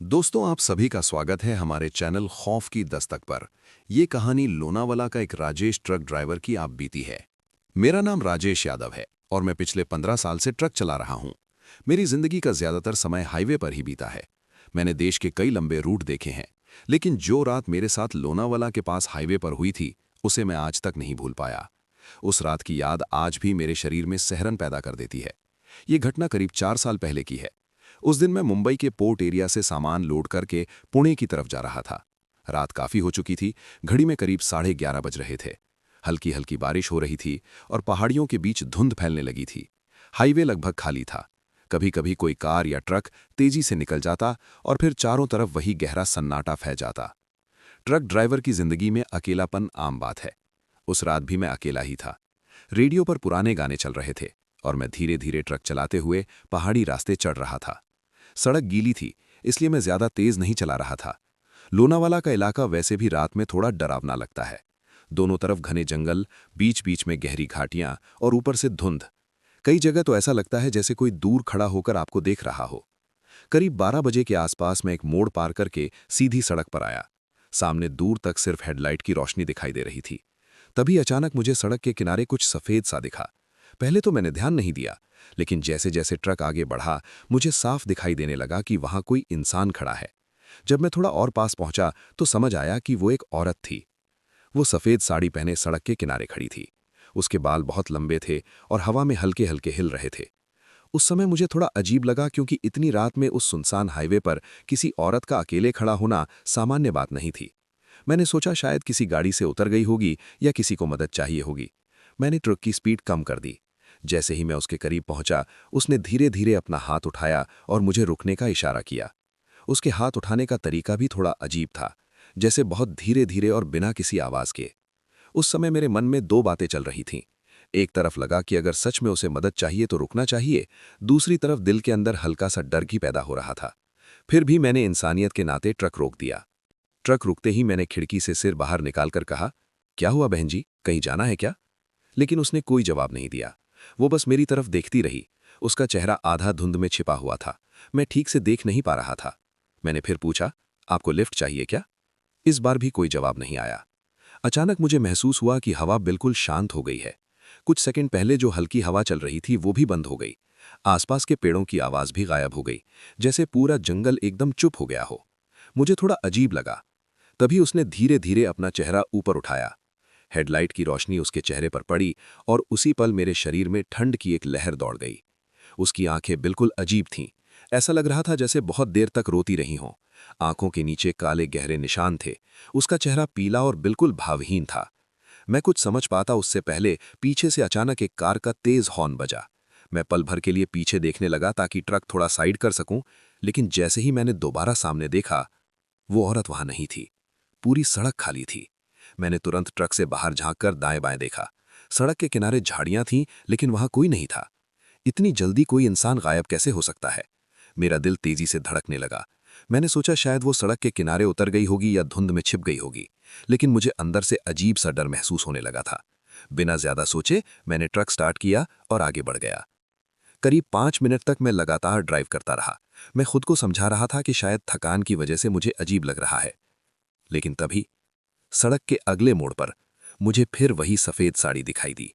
दोस्तों, आप सभी का स्वागत है हमारे चैनल खौफ की दस्तक पर। ये कहानी लोनावाला का एक राजेश ट्रक ड्राइवर की आप बीती है। मेरा नाम राजेश यादव है और मैं पिछले 15 साल से ट्रक चला रहा हूँ। मेरी जिंदगी का ज्यादातर समय हाईवे पर ही बीता है। मैंने देश के कई लंबे रूट देखे हैं, लेकिन जो रात मेरे साथ लोनावाला के पास हाईवे पर हुई थी, उसे मैं आज तक नहीं भूल पाया। उस रात की याद आज भी मेरे शरीर में सहरन पैदा कर देती है। ये घटना करीब 4 साल पहले की है। उस दिन मैं मुंबई के पोर्ट एरिया से सामान लोड करके पुणे की तरफ जा रहा था। रात काफी हो चुकी थी, घड़ी में करीब 11:30 बज रहे थे। हल्की हल्की बारिश हो रही थी और पहाड़ियों के बीच धुंध फैलने लगी थी। हाईवे लगभग खाली था। कभी कभी कोई कार या ट्रक तेजी से निकल जाता और फिर चारों तरफ वही गहरा सन्नाटा फैल जाता। ट्रक ड्राइवर की जिंदगी में अकेलापन आम बात है। उस रात भी मैं अकेला ही था। रेडियो पर पुराने गाने चल रहे थे और मैं धीरे धीरे ट्रक चलाते हुए पहाड़ी रास्ते चढ़ रहा था। सड़क गीली थी, इसलिए मैं ज्यादा तेज नहीं चला रहा था। लोनावाला का इलाका वैसे भी रात में थोड़ा डरावना लगता है। दोनों तरफ घने जंगल, बीच बीच में गहरी घाटियां और ऊपर से धुंध। कई जगह तो ऐसा लगता है जैसे कोई दूर खड़ा होकर आपको देख रहा हो। करीब 12 बजे के आसपास मैं एक मोड़ पार करके सीधी सड़क पर आया। सामने दूर तक सिर्फ हेडलाइट की रोशनी दिखाई दे रही थी। तभी अचानक मुझे सड़क के किनारे कुछ सफेद सा दिखा। पहले तो मैंने ध्यान नहीं दिया, लेकिन जैसे जैसे ट्रक आगे बढ़ा, मुझे साफ दिखाई देने लगा कि वहां कोई इंसान खड़ा है। जब मैं थोड़ा और पास पहुंचा तो समझ आया कि वो एक औरत थी। वो सफेद साड़ी पहने सड़क के किनारे खड़ी थी। उसके बाल बहुत लंबे थे और हवा में हल्के हल्के हिल रहे थे। उस समय मुझे थोड़ा अजीब लगा, क्योंकि इतनी रात में उस सुनसान हाईवे पर किसी औरत का अकेले खड़ा होना सामान्य बात नहीं थी। मैंने सोचा शायद किसी गाड़ी से उतर गई होगी या किसी को मदद चाहिए होगी। मैंने ट्रक की स्पीड कम कर दी। जैसे ही मैं उसके करीब पहुंचा, उसने धीरे धीरे अपना हाथ उठाया और मुझे रुकने का इशारा किया। उसके हाथ उठाने का तरीका भी थोड़ा अजीब था, जैसे बहुत धीरे धीरे और बिना किसी आवाज के। उस समय मेरे मन में दो बातें चल रही थीं। एक तरफ लगा कि अगर सच में उसे मदद चाहिए तो रुकना चाहिए। दूसरी तरफ दिल के अंदर हल्का सा डर भी पैदा हो रहा था। फिर भी मैंने इंसानियत के नाते ट्रक रोक दिया। ट्रक रुकते ही मैंने खिड़की से सिर बाहर निकालकर कहा, क्या हुआ बहन जी, कहीं जाना है क्या? लेकिन उसने कोई जवाब नहीं दिया। वो बस मेरी तरफ देखती रही। उसका चेहरा आधा धुंध में छिपा हुआ था। मैं ठीक से देख नहीं पा रहा था। मैंने फिर पूछा, आपको लिफ्ट चाहिए क्या? इस बार भी कोई जवाब नहीं आया। अचानक मुझे महसूस हुआ कि हवा बिल्कुल शांत हो गई है। कुछ सेकंड पहले जो हल्की हवा चल रही थी वो भी बंद हो गई। आसपास के पेड़ों की आवाज भी गायब हो गई, जैसे पूरा जंगल एकदम चुप हो गया हो। मुझे थोड़ा अजीब लगा। तभी उसने धीरे धीरे अपना चेहरा ऊपर उठाया। हेडलाइट की रोशनी उसके चेहरे पर पड़ी और उसी पल मेरे शरीर में ठंड की एक लहर दौड़ गई। उसकी आंखें बिल्कुल अजीब थीं। ऐसा लग रहा था जैसे बहुत देर तक रोती रही हों। आंखों के नीचे काले गहरे निशान थे। उसका चेहरा पीला और बिल्कुल भावहीन था। मैं कुछ समझ पाता उससे पहले पीछे से अचानक एक कार का तेज हॉर्न बजा। मैं पल भर के लिए पीछे देखने लगा ताकि ट्रक थोड़ा साइड कर सकूं, लेकिन जैसे ही मैंने दोबारा सामने देखा, वो औरत वहां नहीं थी। पूरी सड़क खाली थी। मैंने तुरंत ट्रक से बाहर झांककर दाएं बाएं देखा। सड़क के किनारे झाड़ियां थीं, लेकिन वहां कोई नहीं था। इतनी जल्दी कोई इंसान गायब कैसे हो सकता है? मेरा दिल तेजी से धड़कने लगा। मैंने सोचा शायद वो सड़क के किनारे उतर गई होगी या धुंध में छिप गई होगी, लेकिन मुझे अंदर से अजीब सा डर महसूस होने लगा था। बिना ज्यादा सोचे मैंने ट्रक स्टार्ट किया और आगे बढ़ गया। करीब 5 मिनट तक मैं लगातार ड्राइव करता रहा। मैं खुद को समझा रहा था कि शायद थकान की वजह से मुझे अजीब लग रहा है। लेकिन तभी सड़क के अगले मोड़ पर मुझे फिर वही सफेद साड़ी दिखाई दी।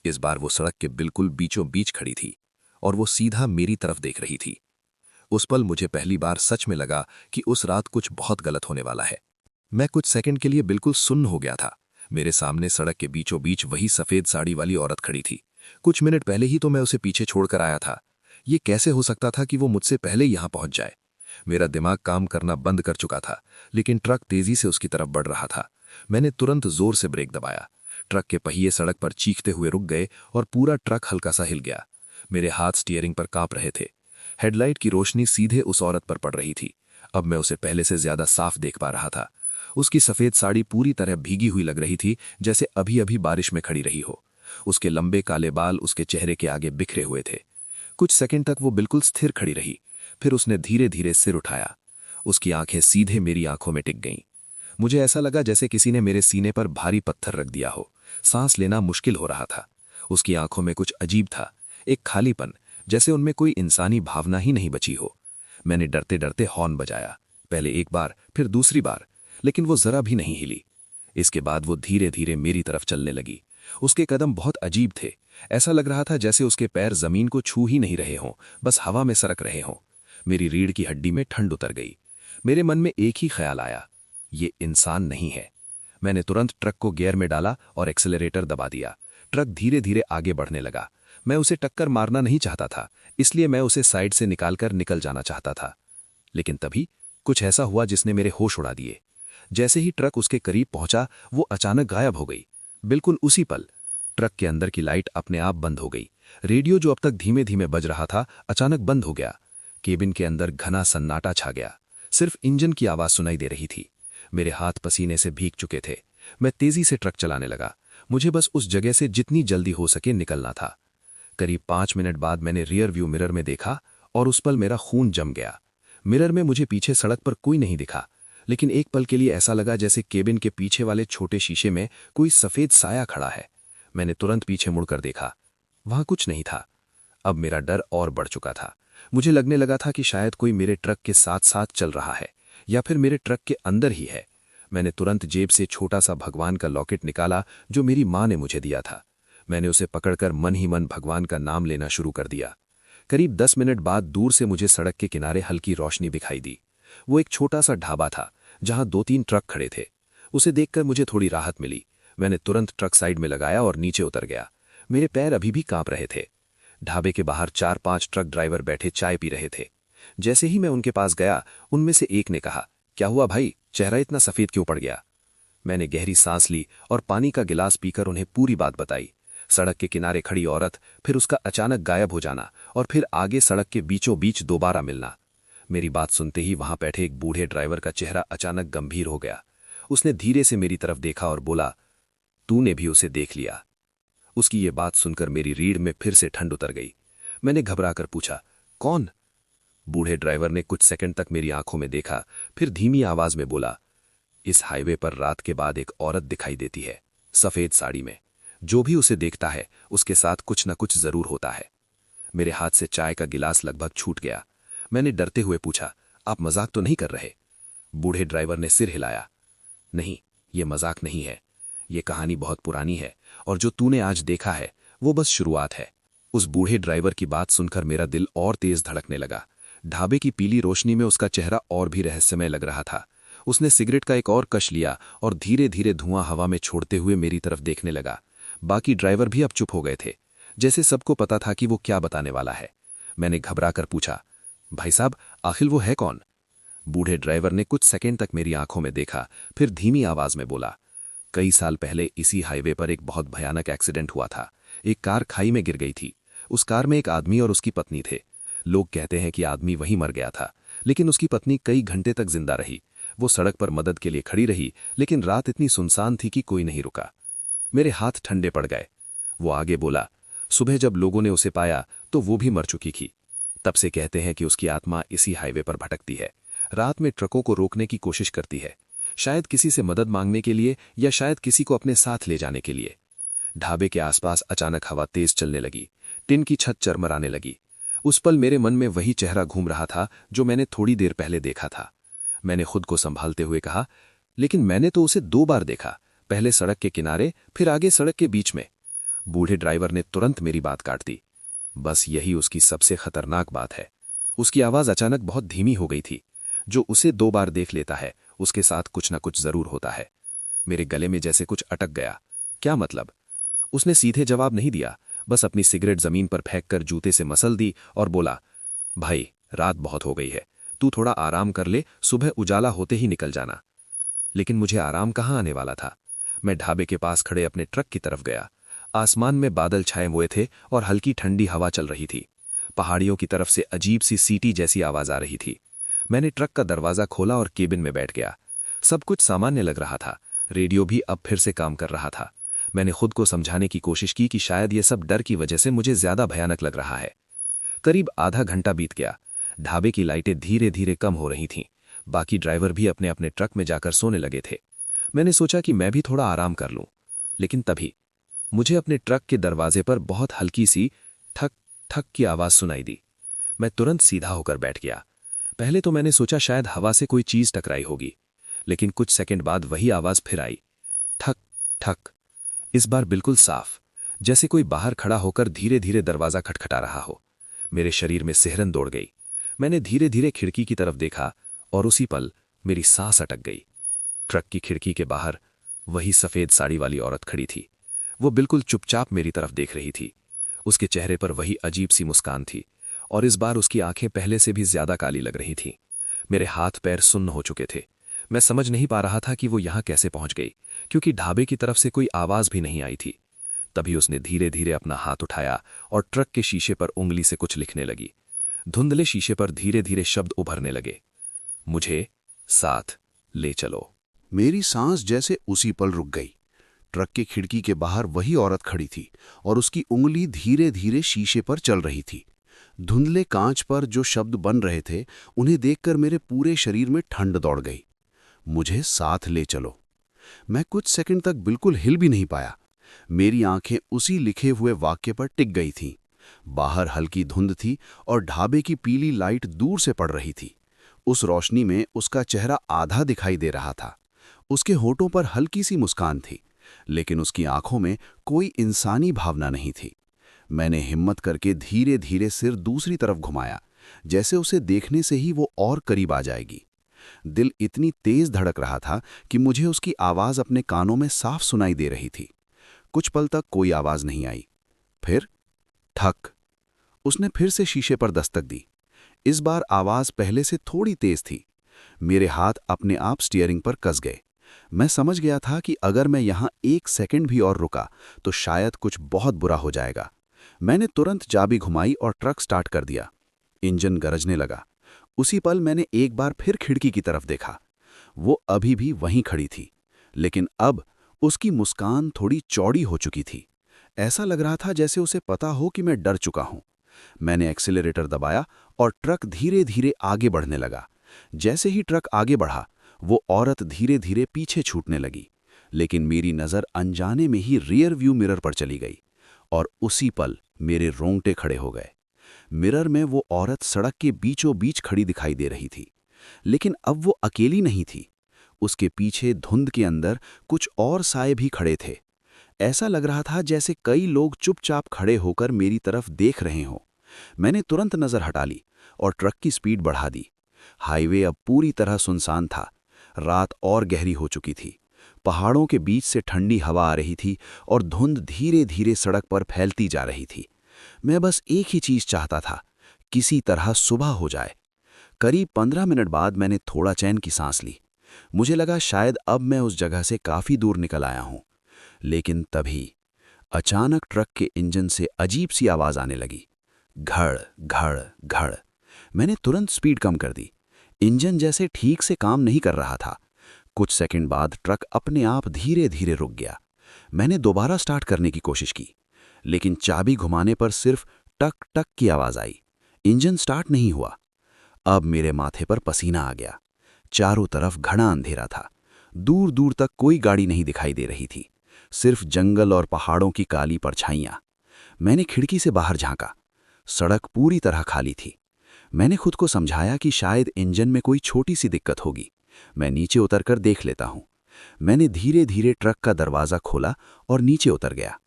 इस बार वो सड़क के बिल्कुल बीचों बीच खड़ी थी और वो सीधा मेरी तरफ देख रही थी। उस पल मुझे पहली बार सच में लगा कि उस रात कुछ बहुत गलत होने वाला है। मैं कुछ सेकंड के लिए बिल्कुल सुन्न हो गया था। मेरे सामने सड़क के बीचों बीच वही सफेद साड़ी वाली औरत खड़ी थी। कुछ मिनट पहले ही तो मैं उसे पीछे छोड़कर आया था। ये कैसे हो सकता था कि वो मुझसे पहले यहां पहुंच जाए? मेरा दिमाग काम करना बंद कर चुका था, लेकिन ट्रक तेजी से उसकी तरफ बढ़ रहा था। मैंने तुरंत जोर से ब्रेक दबाया। ट्रक के पहिए सड़क पर चीखते हुए रुक गए और पूरा ट्रक हल्का सा हिल गया। मेरे हाथ स्टीयरिंग पर कांप रहे थे। हेडलाइट की रोशनी सीधे उस औरत पर पड़ रही थी। अब मैं उसे पहले से ज्यादा साफ देख पा रहा था। उसकी सफेद साड़ी पूरी तरह भीगी हुई लग रही थी, जैसे अभी अभी बारिश में खड़ी रही हो। उसके लंबे काले बाल उसके चेहरे के आगे बिखरे हुए थे। कुछ सेकंड तक वो बिल्कुल स्थिर खड़ी रही। फिर उसने धीरे धीरे सिर उठाया। उसकी आंखें सीधे मेरी आंखों में टिक गईं। मुझे ऐसा लगा जैसे किसी ने मेरे सीने पर भारी पत्थर रख दिया हो। सांस लेना मुश्किल हो रहा था। उसकी आंखों में कुछ अजीब था, एक खालीपन, जैसे उनमें कोई इंसानी भावना ही नहीं बची हो। मैंने डरते डरते हॉर्न बजाया, पहले एक बार फिर दूसरी बार, लेकिन वो जरा भी नहीं हिली। इसके बाद वो धीरे धीरे मेरी तरफ चलने लगी। उसके कदम बहुत अजीब थे, ऐसा लग रहा था जैसे उसके पैर जमीन को छू ही नहीं रहे हों, बस हवा में सरक रहे हों। मेरी रीढ़ की हड्डी में ठंड उतर गई। मेरे मन में एक ही ख्याल आया, ये इंसान नहीं है। मैंने तुरंत ट्रक को गियर में डाला और एक्सेलरेटर दबा दिया। ट्रक धीरे धीरे आगे बढ़ने लगा। मैं उसे टक्कर मारना नहीं चाहता था, इसलिए मैं उसे साइड से निकालकर निकल जाना चाहता था। लेकिन तभी कुछ ऐसा हुआ जिसने मेरे होश उड़ा दिए। जैसे ही ट्रक उसके करीब पहुंचा, वो अचानक गायब हो गई। बिल्कुल उसी पल ट्रक के अंदर की लाइट अपने आप बंद हो गई। रेडियो जो अब तक धीमे धीमे बज रहा था, अचानक बंद हो गया। केबिन के अंदर घना सन्नाटा छा गया। सिर्फ इंजन की आवाज सुनाई दे रही थी। मेरे हाथ पसीने से भीग चुके थे। मैं तेजी से ट्रक चलाने लगा। मुझे बस उस जगह से जितनी जल्दी हो सके निकलना था। करीब 5 मिनट बाद मैंने रियर व्यू मिरर में देखा और उस पल मेरा खून जम गया। मिरर में मुझे पीछे सड़क पर कोई नहीं दिखा, लेकिन एक पल के लिए ऐसा लगा जैसे केबिन के पीछे वाले छोटे शीशे में कोई सफेद साया खड़ा है। मैंने तुरंत पीछे मुड़कर देखा, वहां कुछ नहीं था। अब मेरा डर और बढ़ चुका था। मुझे लगने लगा था कि शायद कोई मेरे ट्रक के साथ साथ चल रहा है, या फिर मेरे ट्रक के अंदर ही है। मैंने तुरंत जेब से छोटा सा भगवान का लॉकेट निकाला जो मेरी माँ ने मुझे दिया था। मैंने उसे पकड़कर मन ही मन भगवान का नाम लेना शुरू कर दिया। करीब 10 मिनट बाद दूर से मुझे सड़क के किनारे हल्की रोशनी दिखाई दी। वो एक छोटा सा ढाबा था जहां 2-3 ट्रक खड़े थे। उसे देखकर मुझे थोड़ी राहत मिली। मैंने तुरंत ट्रक साइड में लगाया और नीचे उतर गया। मेरे पैर अभी भी कांप रहे थे। ढाबे के बाहर 4-5 ट्रक ड्राइवर बैठे चाय पी रहे थे। जैसे ही मैं उनके पास गया, उनमें से एक ने कहा, क्या हुआ भाई, चेहरा इतना सफेद क्यों पड़ गया? मैंने गहरी सांस ली और पानी का गिलास पीकर उन्हें पूरी बात बताई। सड़क के किनारे खड़ी औरत, फिर उसका अचानक गायब हो जाना, और फिर आगे सड़क के बीचों बीच दोबारा मिलना। मेरी बात सुनते ही वहां बैठे एक बूढ़े ड्राइवर का चेहरा अचानक गंभीर हो गया। उसने धीरे से मेरी तरफ देखा और बोला, तूने भी उसे देख लिया? उसकी ये बात सुनकर मेरी रीढ़ में फिर से ठंड उतर गई। मैंने घबराकर पूछा, कौन? बूढ़े ड्राइवर ने कुछ सेकंड तक मेरी आंखों में देखा, फिर धीमी आवाज में बोला, इस हाईवे पर रात के बाद एक औरत दिखाई देती है, सफेद साड़ी में। जो भी उसे देखता है उसके साथ कुछ न कुछ जरूर होता है। मेरे हाथ से चाय का गिलास लगभग छूट गया। मैंने डरते हुए पूछा, आप मजाक तो नहीं कर रहे? बूढ़े ड्राइवर ने सिर हिलाया, नहीं, ये मजाक नहीं है। ये कहानी बहुत पुरानी है, और जो तूने आज देखा है वो बस शुरुआत है। उस बूढ़े ड्राइवर की बात सुनकर मेरा दिल और तेज धड़कने लगा। ढाबे की पीली रोशनी में उसका चेहरा और भी रहस्यमय लग रहा था। उसने सिगरेट का एक और कश लिया और धीरे धीरे धुआं हवा में छोड़ते हुए मेरी तरफ देखने लगा। बाकी ड्राइवर भी अब चुप हो गए थे, जैसे सबको पता था कि वो क्या बताने वाला है। मैंने घबराकर पूछा, भाई साहब, आखिर वो है कौन? बूढ़े ड्राइवर ने कुछ सेकंड तक मेरी आंखों में देखा, फिर धीमी आवाज में बोला, कई साल पहले इसी हाईवे पर एक बहुत भयानक एक्सीडेंट हुआ था। एक कार खाई में गिर गई थी। उस कार में एक आदमी और उसकी पत्नी थे। लोग कहते हैं कि आदमी वहीं मर गया था, लेकिन उसकी पत्नी कई घंटे तक जिंदा रही। वो सड़क पर मदद के लिए खड़ी रही, लेकिन रात इतनी सुनसान थी कि कोई नहीं रुका। मेरे हाथ ठंडे पड़ गए। वो आगे बोला, सुबह जब लोगों ने उसे पाया तो वो भी मर चुकी थी। तब से कहते हैं कि उसकी आत्मा इसी हाईवे पर भटकती है, रात में ट्रकों को रोकने की कोशिश करती है, शायद किसी से मदद मांगने के लिए, या शायद किसी को अपने साथ ले जाने के लिए। ढाबे के आसपास अचानक हवा तेज चलने लगी। टिन की छत चरमराने लगी। उस पल मेरे मन में वही चेहरा घूम रहा था जो मैंने थोड़ी देर पहले देखा था। मैंने खुद को संभालते हुए कहा, लेकिन मैंने तो उसे 2 बार देखा, पहले सड़क के किनारे, फिर आगे सड़क के बीच में। बूढ़े ड्राइवर ने तुरंत मेरी बात काट दी। बस यही उसकी सबसे खतरनाक बात है। उसकी आवाज अचानक बहुत धीमी हो गई थी। जो उसे 2 बार देख लेता है उसके साथ कुछ न कुछ जरूर होता है। मेरे गले में जैसे कुछ अटक गया। क्या मतलब? उसने सीधे जवाब नहीं दिया, बस अपनी सिगरेट जमीन पर फेंककर जूते से मसल दी और बोला, भाई, रात बहुत हो गई है, तू थोड़ा आराम कर ले, सुबह उजाला होते ही निकल जाना। लेकिन मुझे आराम कहाँ आने वाला था। मैं ढाबे के पास खड़े अपने ट्रक की तरफ गया। आसमान में बादल छाए हुए थे और हल्की ठंडी हवा चल रही थी। पहाड़ियों की तरफ से अजीब सी सीटी जैसी आवाज आ रही थी। मैंने ट्रक का दरवाजा खोला और केबिन में बैठ गया। सब कुछ सामान्य लग रहा था। रेडियो भी अब फिर से काम कर रहा था। मैंने खुद को समझाने की कोशिश की कि शायद ये सब डर की वजह से मुझे ज्यादा भयानक लग रहा है। करीब आधा घंटा बीत गया। ढाबे की लाइटें धीरे धीरे कम हो रही थीं। बाकी ड्राइवर भी अपने अपने ट्रक में जाकर सोने लगे थे। मैंने सोचा कि मैं भी थोड़ा आराम कर लूं, लेकिन तभी मुझे अपने ट्रक के दरवाजे पर बहुत हल्की सी ठक ठक की आवाज सुनाई दी। मैं तुरंत सीधा होकर बैठ गया। पहले तो मैंने सोचा शायद हवा से कोई चीज टकराई होगी, लेकिन कुछ सेकंड बाद वही आवाज फिर आई। ठक ठक। इस बार बिल्कुल साफ, जैसे कोई बाहर खड़ा होकर धीरे धीरे दरवाजा खटखटा रहा हो। मेरे शरीर में सिहरन दौड़ गई। मैंने धीरे धीरे खिड़की की तरफ देखा और उसी पल मेरी सांस अटक गई। ट्रक की खिड़की के बाहर वही सफेद साड़ी वाली औरत खड़ी थी। वो बिल्कुल चुपचाप मेरी तरफ देख रही थी। उसके चेहरे पर वही अजीब सी मुस्कान थी और इस बार उसकी आंखें पहले से भी ज्यादा काली लग रही थीं। मेरे हाथ पैर सुन्न हो चुके थे। मैं समझ नहीं पा रहा था कि वो यहां कैसे पहुंच गई, क्योंकि ढाबे की तरफ से कोई आवाज भी नहीं आई थी। तभी उसने धीरे धीरे अपना हाथ उठाया और ट्रक के शीशे पर उंगली से कुछ लिखने लगी। धुंधले शीशे पर धीरे धीरे शब्द उभरने लगे। मुझे साथ ले चलो। मेरी सांस जैसे उसी पल रुक गई। ट्रक की खिड़की के बाहर वही औरत खड़ी थी और उसकी उंगली धीरे धीरे शीशे पर चल रही थी। धुंधले कांच पर जो शब्द बन रहे थे, उन्हें देखकर मेरे पूरे शरीर में ठंड दौड़ गई। मुझे साथ ले चलो। मैं कुछ सेकंड तक बिल्कुल हिल भी नहीं पाया। मेरी आंखें उसी लिखे हुए वाक्य पर टिक गई थीं। बाहर हल्की धुंध थी और ढाबे की पीली लाइट दूर से पड़ रही थी। उस रोशनी में उसका चेहरा आधा दिखाई दे रहा था। उसके होठों पर हल्की सी मुस्कान थी, लेकिन उसकी आंखों में कोई इंसानी भावना नहीं थी। मैंने हिम्मत करके धीरे धीरे सिर दूसरी तरफ घुमाया, जैसे उसे देखने से ही वो और करीब आ जाएगी। दिल इतनी तेज धड़क रहा था कि मुझे उसकी आवाज अपने कानों में साफ सुनाई दे रही थी। कुछ पल तक कोई आवाज नहीं आई। फिर ठक। उसने फिर से शीशे पर दस्तक दी। इस बार आवाज पहले से थोड़ी तेज थी। मेरे हाथ अपने आप स्टीयरिंग पर कस गए। मैं समझ गया था कि अगर मैं यहां एक सेकंड भी और रुका तो शायद कुछ बहुत बुरा हो जाएगा। मैंने तुरंत चाबी घुमाई और ट्रक स्टार्ट कर दिया। इंजन गरजने लगा। उसी पल मैंने एक बार फिर खिड़की की तरफ देखा। वो अभी भी वहीं खड़ी थी, लेकिन अब उसकी मुस्कान थोड़ी चौड़ी हो चुकी थी। ऐसा लग रहा था जैसे उसे पता हो कि मैं डर चुका हूं। मैंने एक्सीलरेटर दबाया और ट्रक धीरे धीरे आगे बढ़ने लगा। जैसे ही ट्रक आगे बढ़ा, वो औरत धीरे धीरे पीछे छूटने लगी, लेकिन मेरी नज़र अनजाने में ही रियर व्यू मिरर पर चली गई और उसी पल मेरे रोंगटे खड़े हो गए। मिरर में वो औरत सड़क के बीचों बीच खड़ी दिखाई दे रही थी, लेकिन अब वो अकेली नहीं थी। उसके पीछे धुंध के अंदर कुछ और साए भी खड़े थे। ऐसा लग रहा था जैसे कई लोग चुपचाप खड़े होकर मेरी तरफ देख रहे हों। मैंने तुरंत नज़र हटा ली और ट्रक की स्पीड बढ़ा दी। हाईवे अब पूरी तरह सुनसान था। रात और गहरी हो चुकी थी। पहाड़ों के बीच से ठंडी हवा आ रही थी और धुंध धीरे धीरे सड़क पर फैलती जा रही थी। मैं बस एक ही चीज चाहता था, किसी तरह सुबह हो जाए। करीब 15 मिनट बाद मैंने थोड़ा चैन की सांस ली। मुझे लगा शायद अब मैं उस जगह से काफी दूर निकल आया हूं। लेकिन तभी अचानक ट्रक के इंजन से अजीब सी आवाज आने लगी। घड़ घड़ घड़। मैंने तुरंत स्पीड कम कर दी। इंजन जैसे ठीक से काम नहीं कर रहा था। कुछ सेकंड बाद ट्रक अपने आप धीरे धीरे रुक गया। मैंने दोबारा स्टार्ट करने की कोशिश की, लेकिन चाबी घुमाने पर सिर्फ टक टक की आवाज आई। इंजन स्टार्ट नहीं हुआ। अब मेरे माथे पर पसीना आ गया। चारों तरफ घना अंधेरा था। दूर दूर तक कोई गाड़ी नहीं दिखाई दे रही थी, सिर्फ जंगल और पहाड़ों की काली परछाइयां। मैंने खिड़की से बाहर झांका। सड़क पूरी तरह खाली थी। मैंने खुद को समझाया कि शायद इंजन में कोई छोटी सी दिक्कत होगी। मैं नीचे उतरकर देख लेता हूं। मैंने धीरे धीरे ट्रक का दरवाजा खोला और नीचे उतर गया।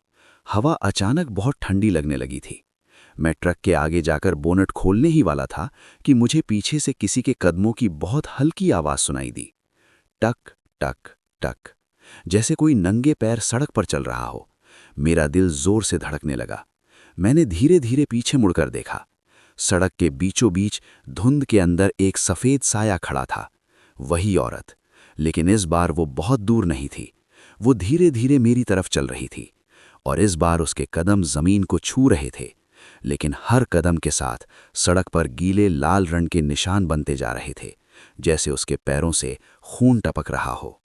हवा अचानक बहुत ठंडी लगने लगी थी। मैं ट्रक के आगे जाकर बोनट खोलने ही वाला था कि मुझे पीछे से किसी के कदमों की बहुत हल्की आवाज सुनाई दी। टक टक टक, जैसे कोई नंगे पैर सड़क पर चल रहा हो। मेरा दिल जोर से धड़कने लगा। मैंने धीरे धीरे पीछे मुड़कर देखा। सड़क के बीचों बीच धुंध के अंदर एक सफेद साया खड़ा था। वही औरत, लेकिन इस बार वो बहुत दूर नहीं थी। वो धीरे धीरे मेरी तरफ चल रही थी और इस बार उसके कदम जमीन को छू रहे थे, लेकिन हर कदम के साथ सड़क पर गीले लाल रंग के निशान बनते जा रहे थे, जैसे उसके पैरों से खून टपक रहा हो।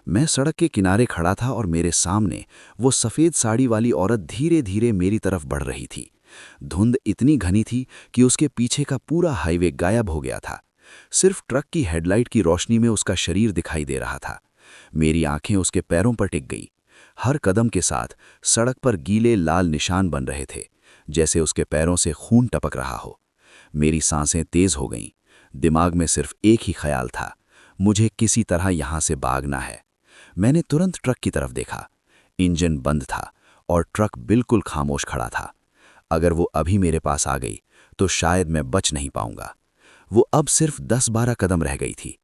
मैं सड़क के किनारे खड़ा था और मेरे सामने वो सफेद साड़ी वाली औरत धीरे धीरे मेरी तरफ बढ़ रही थी। धुंध इतनी घनी थी कि उसके पीछे का पूरा हाईवे गायब हो गया था। सिर्फ ट्रक की हेडलाइट की रोशनी में उसका शरीर दिखाई दे रहा था। मेरी आंखें उसके पैरों पर टिक गई। हर कदम के साथ सड़क पर गीले लाल निशान बन रहे थे, जैसे उसके पैरों से खून टपक रहा हो। मेरी सांसें तेज हो गईं। दिमाग में सिर्फ एक ही ख्याल था, मुझे किसी तरह यहां से भागना है। मैंने तुरंत ट्रक की तरफ देखा। इंजन बंद था और ट्रक बिल्कुल खामोश खड़ा था। अगर वो अभी मेरे पास आ गई तो शायद मैं बच नहीं पाऊंगा। वो अब सिर्फ 10-12 कदम रह गई थी।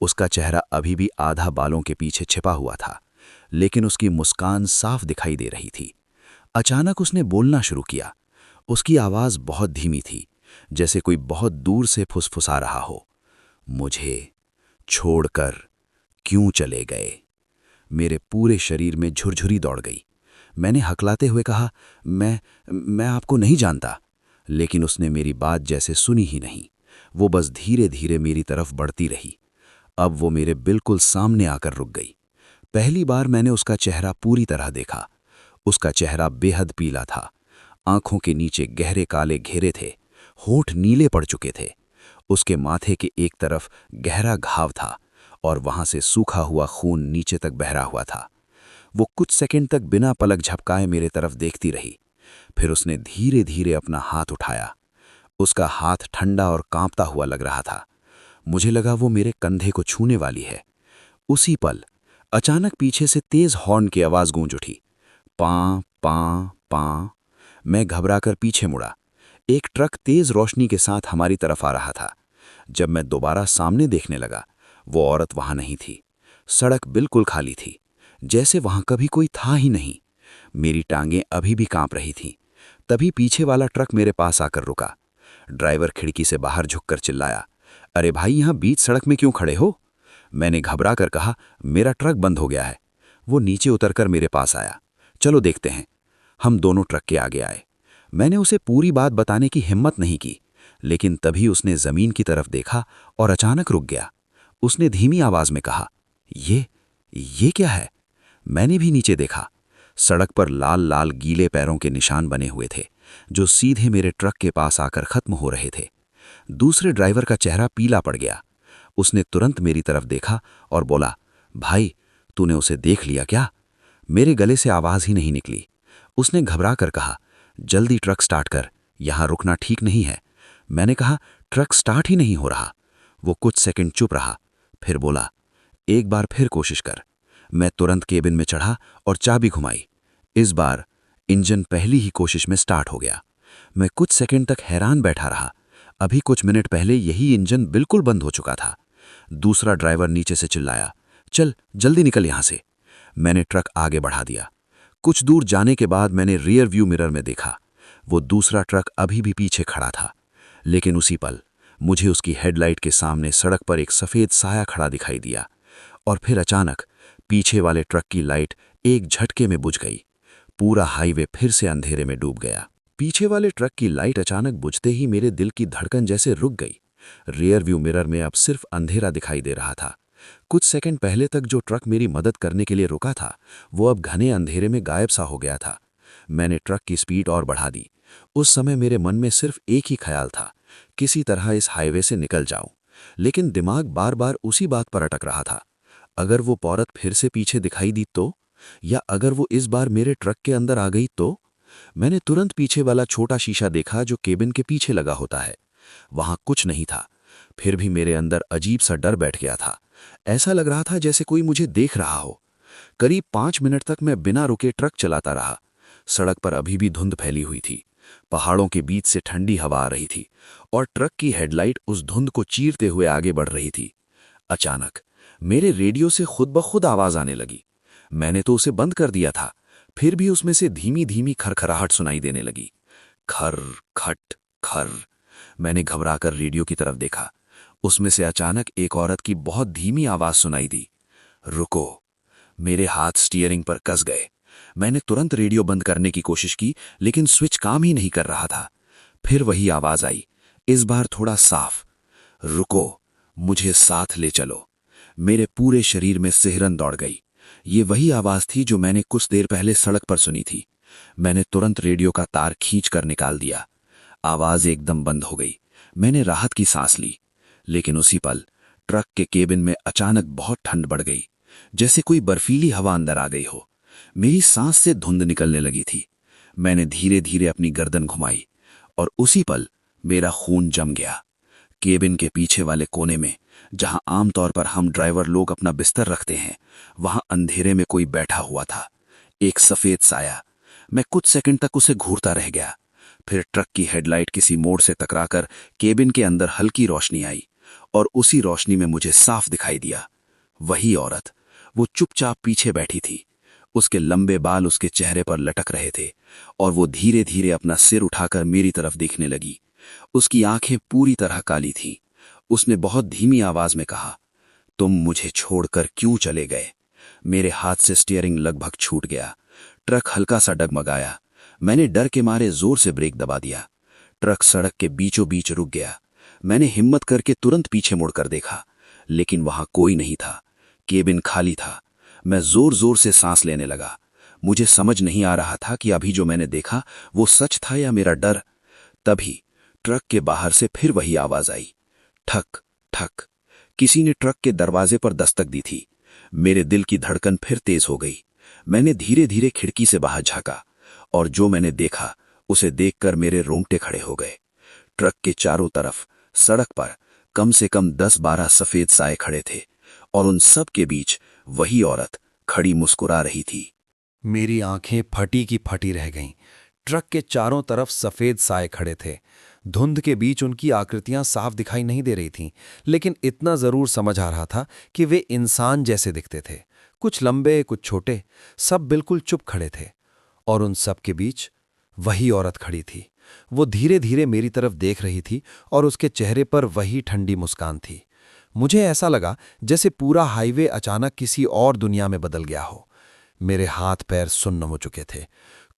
उसका चेहरा अभी भी आधा बालों के पीछे छिपा हुआ था, लेकिन उसकी मुस्कान साफ दिखाई दे रही थी। अचानक उसने बोलना शुरू किया। उसकी आवाज बहुत धीमी थी, जैसे कोई बहुत दूर से फुसफुसा रहा हो। मुझे छोड़कर क्यों चले गए? मेरे पूरे शरीर में झुरझुरी दौड़ गई। मैंने हकलाते हुए कहा, मैं आपको नहीं जानता। लेकिन उसने मेरी बात जैसे सुनी ही नहीं। वो बस धीरे धीरे मेरी तरफ बढ़ती रही। अब वो मेरे बिल्कुल सामने आकर रुक गई। पहली बार मैंने उसका चेहरा पूरी तरह देखा। उसका चेहरा बेहद पीला था। आंखों के नीचे गहरे काले घेरे थे, होंठ नीले पड़ चुके थे। उसके माथे के एक तरफ गहरा घाव था और वहां से सूखा हुआ खून नीचे तक बह रहा हुआ था। वो कुछ सेकंड तक बिना पलक झपकाए मेरे तरफ देखती रही। फिर उसने धीरे धीरे अपना हाथ उठाया। उसका हाथ ठंडा और कांपता हुआ लग रहा था। मुझे लगा वो मेरे कंधे को छूने वाली है। उसी पल अचानक पीछे से तेज हॉर्न की आवाज गूंज उठी। पां पां पां। मैं घबराकर पीछे मुड़ा। एक ट्रक तेज रोशनी के साथ हमारी तरफ आ रहा था। जब मैं दोबारा सामने देखने लगा, वो औरत वहां नहीं थी। सड़क बिल्कुल खाली थी, जैसे वहां कभी कोई था ही नहीं। मेरी टांगें अभी भी कांप रही थीं। तभी पीछे वाला ट्रक मेरे पास आकर रुका। ड्राइवर खिड़की से बाहर झुककर चिल्लाया, अरे भाई, यहां बीच सड़क में क्यों खड़े हो? मैंने घबरा कर कहा, मेरा ट्रक बंद हो गया है। वो नीचे उतरकर मेरे पास आया। चलो देखते हैं। हम दोनों ट्रक के आगे आए। मैंने उसे पूरी बात बताने की हिम्मत नहीं की, लेकिन तभी उसने जमीन की तरफ देखा और अचानक रुक गया। उसने धीमी आवाज में कहा, ये क्या है? मैंने भी नीचे देखा। सड़क पर लाल लाल गीले पैरों के निशान बने हुए थे, जो सीधे मेरे ट्रक के पास आकर खत्म हो रहे थे। दूसरे ड्राइवर का चेहरा पीला पड़ गया। उसने तुरंत मेरी तरफ देखा और बोला, भाई, तूने उसे देख लिया क्या? मेरे गले से आवाज ही नहीं निकली। उसने घबरा कर कहा, जल्दी ट्रक स्टार्ट कर, यहां रुकना ठीक नहीं है। मैंने कहा, ट्रक स्टार्ट ही नहीं हो रहा। वो कुछ सेकंड चुप रहा, फिर बोला, एक बार फिर कोशिश कर। मैं तुरंत केबिन में चढ़ा और चाबी घुमाई। इस बार इंजन पहली ही कोशिश में स्टार्ट हो गया। मैं कुछ सेकंड तक हैरान बैठा रहा। अभी कुछ मिनट पहले यही इंजन बिल्कुल बंद हो चुका था। दूसरा ड्राइवर नीचे से चिल्लाया, चल जल्दी निकल यहां से। मैंने ट्रक आगे बढ़ा दिया। कुछ दूर जाने के बाद मैंने रियर व्यू मिरर में देखा। वो दूसरा ट्रक अभी भी पीछे खड़ा था, लेकिन उसी पल मुझे उसकी हेडलाइट के सामने सड़क पर एक सफेद साया खड़ा दिखाई दिया। और फिर अचानक पीछे वाले ट्रक की लाइट एक झटके में बुझ गई। पूरा हाईवे फिर से अंधेरे में डूब गया। पीछे वाले ट्रक की लाइट अचानक बुझते ही मेरे दिल की धड़कन जैसे रुक गई। रियर व्यू मिरर में अब सिर्फ अंधेरा दिखाई दे रहा था। कुछ सेकंड पहले तक जो ट्रक मेरी मदद करने के लिए रुका था, वो अब घने अंधेरे में गायब सा हो गया था। मैंने ट्रक की स्पीड और बढ़ा दी। उस समय मेरे मन में सिर्फ एक ही ख्याल था, किसी तरह इस हाईवे से निकल जाऊं। लेकिन दिमाग बार बार उसी बात पर अटक रहा था। अगर वो औरत फिर से पीछे दिखाई दी तो, या अगर वो इस बार मेरे ट्रक के अंदर आ गई तो? मैंने तुरंत पीछे वाला छोटा शीशा देखा जो केबिन के पीछे लगा होता है। वहां कुछ नहीं था। फिर भी मेरे अंदर अजीब सा डर बैठ गया था। ऐसा लग रहा था जैसे कोई मुझे देख रहा हो। करीब 5 मिनट तक मैं बिना रुके ट्रक चलाता रहा। सड़क पर अभी भी धुंध फैली हुई थी। पहाड़ों के बीच से ठंडी हवा आ रही थी और ट्रक की हेडलाइट उस धुंध को चीरते हुए आगे बढ़ रही थी। अचानक मेरे रेडियो से खुद ब खुद आवाज आने लगी। मैंने तो उसे बंद कर दिया था, फिर भी उसमें से धीमी धीमी खरखराहट सुनाई देने लगी। खर खट खर। मैंने घबराकर रेडियो की तरफ देखा। उसमें से अचानक एक औरत की बहुत धीमी आवाज सुनाई दी, रुको। मेरे हाथ स्टीयरिंग पर कस गए। मैंने तुरंत रेडियो बंद करने की कोशिश की, लेकिन स्विच काम ही नहीं कर रहा था। फिर वही आवाज आई, इस बार थोड़ा साफ, रुको, मुझे साथ ले चलो। मेरे पूरे शरीर में सिहरन दौड़ गई। ये वही आवाज थी जो मैंने कुछ देर पहले सड़क पर सुनी थी। मैंने तुरंत रेडियो का तार खींचकर निकाल दिया। आवाज एकदम बंद हो गई। मैंने राहत की सांस ली, लेकिन उसी पल ट्रक के केबिन में अचानक बहुत ठंड बढ़ गई, जैसे कोई बर्फीली हवा अंदर आ गई हो। मेरी सांस से धुंध निकलने लगी थी। मैंने धीरे धीरे अपनी गर्दन घुमाई और उसी पल मेरा खून जम गया। केबिन के पीछे वाले कोने में, जहां आमतौर पर हम ड्राइवर लोग अपना बिस्तर रखते हैं, वहां अंधेरे में कोई बैठा हुआ था, एक सफेद साया। मैं कुछ सेकंड तक उसे घूरता रह गया। फिर ट्रक की हेडलाइट किसी मोड़ से टकराकर केबिन के अंदर हल्की रोशनी आई और उसी रोशनी में मुझे साफ दिखाई दिया वही औरत। वो चुपचाप पीछे बैठी थी। उसके लंबे बाल उसके चेहरे पर लटक रहे थे और वो धीरे धीरे अपना सिर उठाकर मेरी तरफ देखने लगी। उसकी आंखें पूरी तरह काली थीं। उसने बहुत धीमी आवाज में कहा, तुम मुझे छोड़कर क्यों चले गए? मेरे हाथ से स्टीयरिंग लगभग छूट गया। ट्रक हल्का सा डगमगाया। मैंने डर के मारे जोर से ब्रेक दबा दिया। ट्रक सड़क के बीचों बीच रुक गया। मैंने हिम्मत करके तुरंत पीछे मुड़कर देखा, लेकिन वहां कोई नहीं था। केबिन खाली था। मैं जोर जोर से सांस लेने लगा। मुझे समझ नहीं आ रहा था कि अभी जो मैंने देखा वो सच था या मेरा डर। तभी ट्रक के बाहर से फिर वही आवाज आई, ठक ठक। किसी ने ट्रक के दरवाजे पर दस्तक दी थी। मेरे दिल की धड़कन फिर तेज हो गई। मैंने धीरे धीरे खिड़की से बाहर झांका और जो मैंने देखा उसे देखकर मेरे रोंगटे खड़े हो गए। ट्रक के चारों तरफ सड़क पर कम से कम 10-12 सफेद साए खड़े थे और उन सब के बीच वही औरत खड़ी मुस्कुरा रही थी। मेरी आंखें फटी की फटी रह गईं। ट्रक के चारों तरफ सफेद साए खड़े थे। धुंध के बीच उनकी आकृतियां साफ दिखाई नहीं दे रही थीं, लेकिन इतना जरूर समझ आ रहा था कि वे इंसान जैसे दिखते थे। कुछ लंबे, कुछ छोटे, सब बिल्कुल चुप खड़े थे। और उन सब के बीच वही औरत खड़ी थी। वो धीरे धीरे मेरी तरफ देख रही थी और उसके चेहरे पर वही ठंडी मुस्कान थी। मुझे ऐसा लगा जैसे पूरा हाईवे अचानक किसी और दुनिया में बदल गया हो। मेरे हाथ पैर सुन्न हो चुके थे।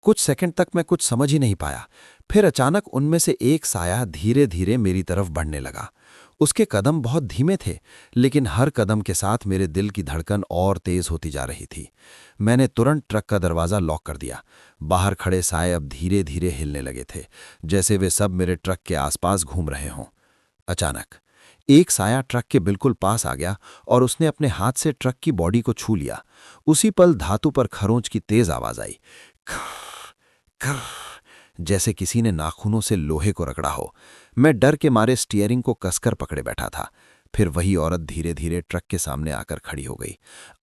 कुछ सेकंड तक मैं कुछ समझ ही नहीं पाया। फिर अचानक उनमें से एक साया धीरे धीरे मेरी तरफ बढ़ने लगा। उसके कदम बहुत धीमे थे, लेकिन हर कदम के साथ मेरे दिल की धड़कन और तेज होती जा रही थी। मैंने तुरंत ट्रक का दरवाज़ा लॉक कर दिया। बाहर खड़े साए अब धीरे धीरे हिलने लगे थे, जैसे वे सब मेरे ट्रक के आसपास घूम रहे हों। अचानक एक साया ट्रक के बिल्कुल पास आ गया और उसने अपने हाथ से ट्रक की बॉडी को छू लिया। उसी पल धातु पर खरोंच की तेज आवाज आई, खर, जैसे किसी ने नाखूनों से लोहे को रगड़ा हो। मैं डर के मारे स्टीयरिंग को कसकर पकड़े बैठा था। फिर वही औरत धीरे धीरे ट्रक के सामने आकर खड़ी हो गई।